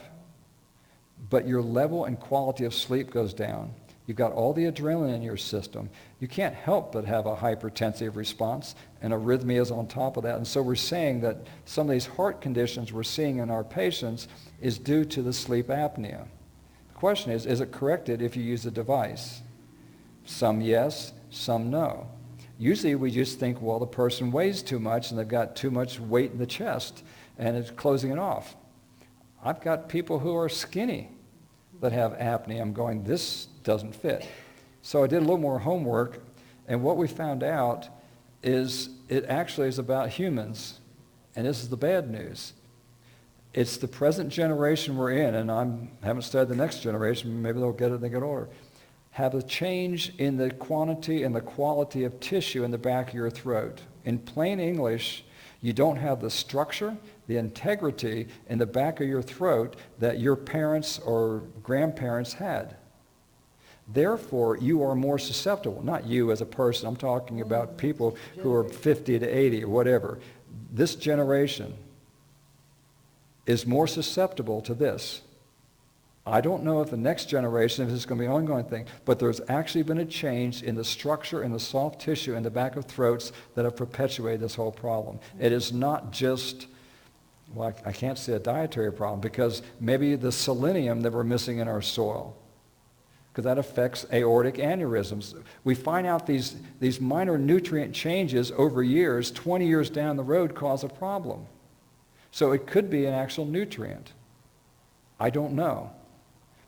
but your level and quality of sleep goes down. You've got all the adrenaline in your system. You can't help but have a hypertensive response, and arrhythmias on top of that. And so we're saying that some of these heart conditions we're seeing in our patients is due to the sleep apnea. The question is it corrected if you use a device? Some yes, some no. Usually we just think, well, the person weighs too much and they've got too much weight in the chest and it's closing it off. I've got people who are skinny that have apnea. I'm going, this doesn't fit. So I did a little more homework, and what we found out is it actually is about humans, and this is the bad news. It's the present generation we're in, and I haven't studied the next generation, maybe they'll get it when they get older, have a change in the quantity and the quality of tissue in the back of your throat. In plain English, you don't have the structure, the integrity in the back of your throat that your parents or grandparents had. Therefore, you are more susceptible. Not you as a person. I'm talking about people who are 50 to 80 or whatever. This generation is more susceptible to this. I don't know if the next generation, if this is going to be an ongoing thing, but there's actually been a change in the structure and the soft tissue in the back of throats that have perpetuated this whole problem. It is not just, well, I can't say a dietary problem, because maybe the selenium that we're missing in our soil, because that affects aortic aneurysms. We find out these minor nutrient changes over years, 20 years down the road, cause a problem. So it could be an actual nutrient. I don't know.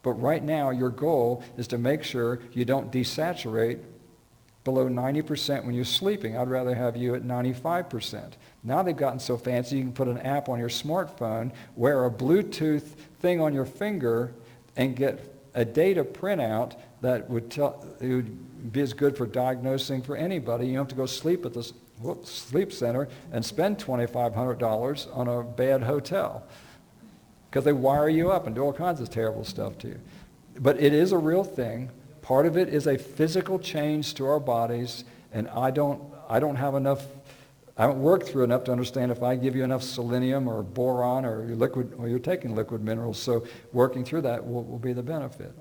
But right now, your goal is to make sure you don't desaturate below 90% when you're sleeping. I'd rather have you at 95%. Now they've gotten so fancy, you can put an app on your smartphone, wear a Bluetooth thing on your finger, and get a data printout that would be as good for diagnosing for anybody. You don't have to go sleep at the sleep center and spend $2,500 on a bad hotel, because they wire you up and do all kinds of terrible stuff to you. But it is a real thing. Part of it is a physical change to our bodies, and I don't have enough, I haven't worked through enough to understand if I give you enough selenium or boron or you're taking liquid minerals, so working through that will be the benefit.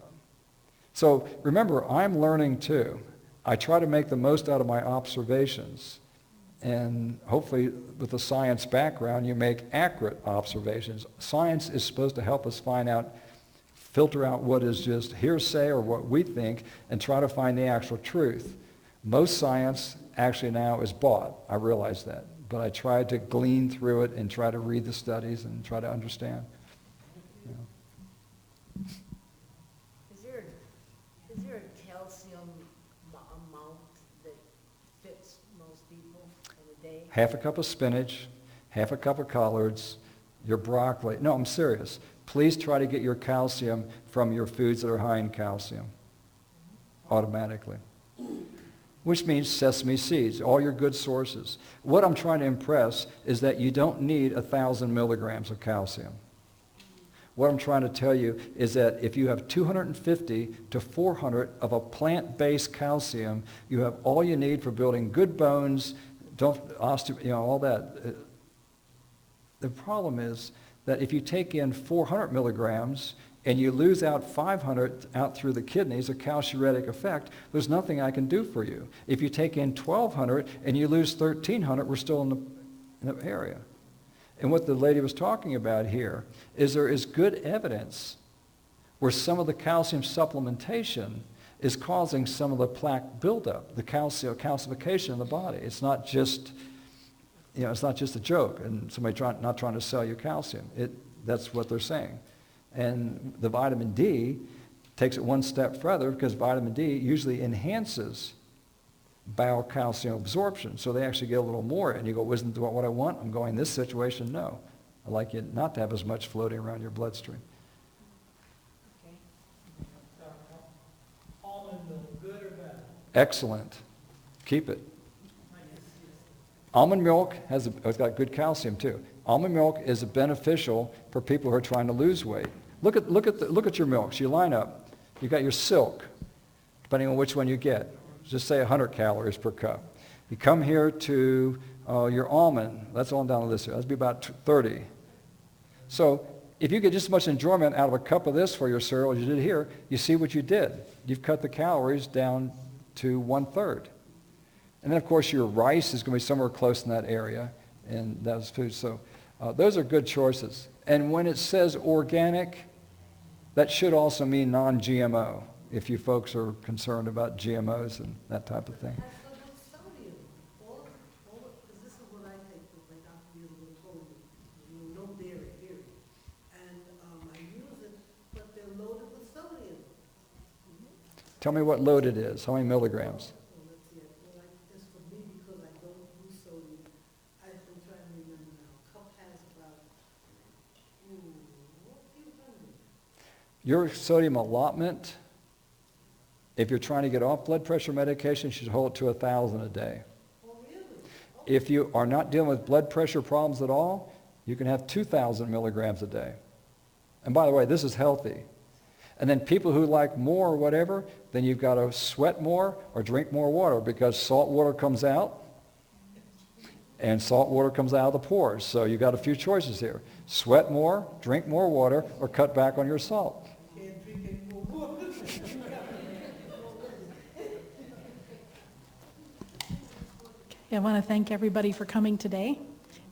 So remember, I'm learning too. I try to make the most out of my observations. And hopefully with a science background, you make accurate observations. Science is supposed to help us filter out what is just hearsay or what we think, and try to find the actual truth. Most science actually now is bought. I realize that. But I try to glean through it and try to read the studies and try to understand. Is there a calcium amount that fits most people in a day? Half a cup of spinach, half a cup of collards, your broccoli. No, I'm serious. Please try to get your calcium from your foods that are high in calcium automatically, which means sesame seeds, all your good sources. What I'm trying to impress is that you don't need 1,000 milligrams of calcium. What I'm trying to tell you is that if you have 250 to 400 of a plant-based calcium, you have all you need for building good bones, all that. The problem is that if you take in 400 milligrams and you lose out 500 out through the kidneys, a calciuretic effect, there's nothing I can do for you. If you take in 1,200 and you lose 1,300, we're still in the area. And what the lady was talking about here is there is good evidence where some of the calcium supplementation is causing some of the plaque buildup, the calcification in the body. It's not just, it's not just a joke and somebody not trying to sell you calcium. That's what they're saying. And the vitamin D takes it one step further because vitamin D usually enhances bowel calcium absorption. So they actually get a little more. And you go, isn't that what I want? I'm going, this situation, no. I like you not to have as much floating around your bloodstream. Okay. Almond milk, good or bad? Excellent. Keep it. Almond milk it's got good calcium too. Almond milk is beneficial for people who are trying to lose weight. Look at your milks. You line up. You got your silk, depending on which one you get. Just say 100 calories per cup. You come here to your almond. That's all down to this here. That'd be about 30. So if you get just as much enjoyment out of a cup of this for your cereal as you did here, you see what you did. You've cut the calories down to 1/3. And then, of course, your rice is going to be somewhere close in that area, and that's food. So those are good choices. And when it says organic, that should also mean non-GMO, if you folks are concerned about GMOs and that type of thing. As for the sodium, because this is what I take, like Dr. Mueller told me, no dairy, period. And I use it, but they're loaded with sodium. Tell me what loaded is. How many milligrams? Well, let's see, just for me, because I don't use sodium, I've been trying to remember now. A cup has about, a few hundred. Your sodium allotment, if you're trying to get off blood pressure medication, you should hold it to 1,000 a day. Oh, really? If you are not dealing with blood pressure problems at all, you can have 2,000 milligrams a day. And by the way, this is healthy. And then people who like more or whatever, then you've got to sweat more or drink more water because salt water comes out and salt water comes out of the pores. So you've got a few choices here. Sweat more, drink more water, or cut back on your salt. Can't drink any more water. I want to thank everybody for coming today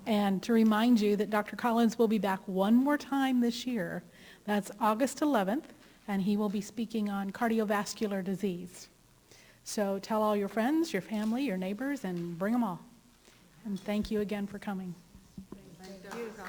and to remind you that Dr. Collins will be back one more time this year. That's August 11th, and he will be speaking on cardiovascular disease. So tell all your friends, your family, your neighbors, and bring them all. And thank you again for coming. Thank you, God.